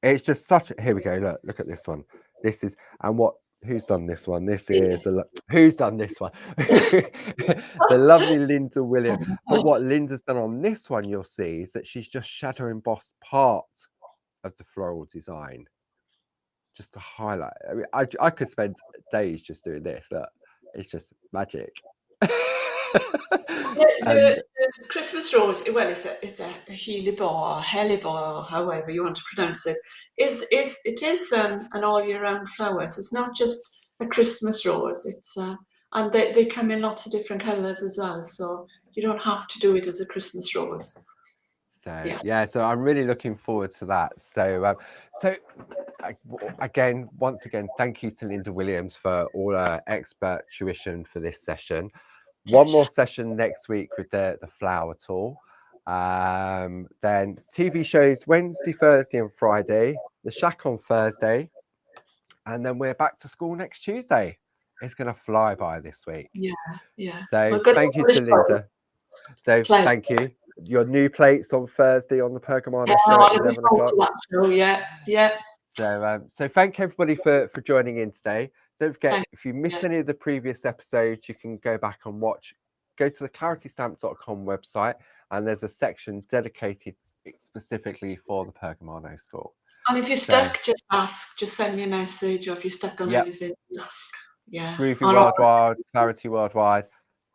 It's just such a, here we go, look at this one. This is, and who's done this one? This is, who's done this one? The lovely Linda Williams. But what Linda's done on this one, you'll see, is that she's just shadow embossed part of the floral design, just to highlight. I mean, I could spend days just doing this. Look, it's just magic. The Christmas rose, well, it's a helibor or helibor, or however you want to pronounce it. It is an all year round flower. So it's not just a Christmas rose. It's and they come in lots of different colours as well. So you don't have to do it as a Christmas rose. So yeah, so I'm really looking forward to that. So once again, thank you to Linda Williams for all her expert tuition for this session. One more session next week with the flower tool. Then TV shows Wednesday, Thursday and Friday, the Shack on Thursday, and then we're back to school next Tuesday. It's going to fly by this week. Yeah. So thank you to Linda. So thank you. Your new plates on Thursday on the Pergamano show at 11 o'clock. So thank everybody for joining in today. Don't forget, if you missed any of the previous episodes, you can go back and watch. Go to the claritystamp.com website, and there's a section dedicated specifically for the Pergamano School. And if you're stuck, just ask. Just send me a message, or if you're stuck on anything, ask. Yeah. Groovy Worldwide, Clarity Worldwide.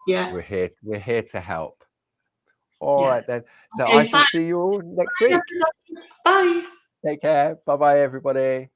Yeah. We're here to help. All right then. So I shall see you all next week. Bye. Take care. Bye-bye, everybody.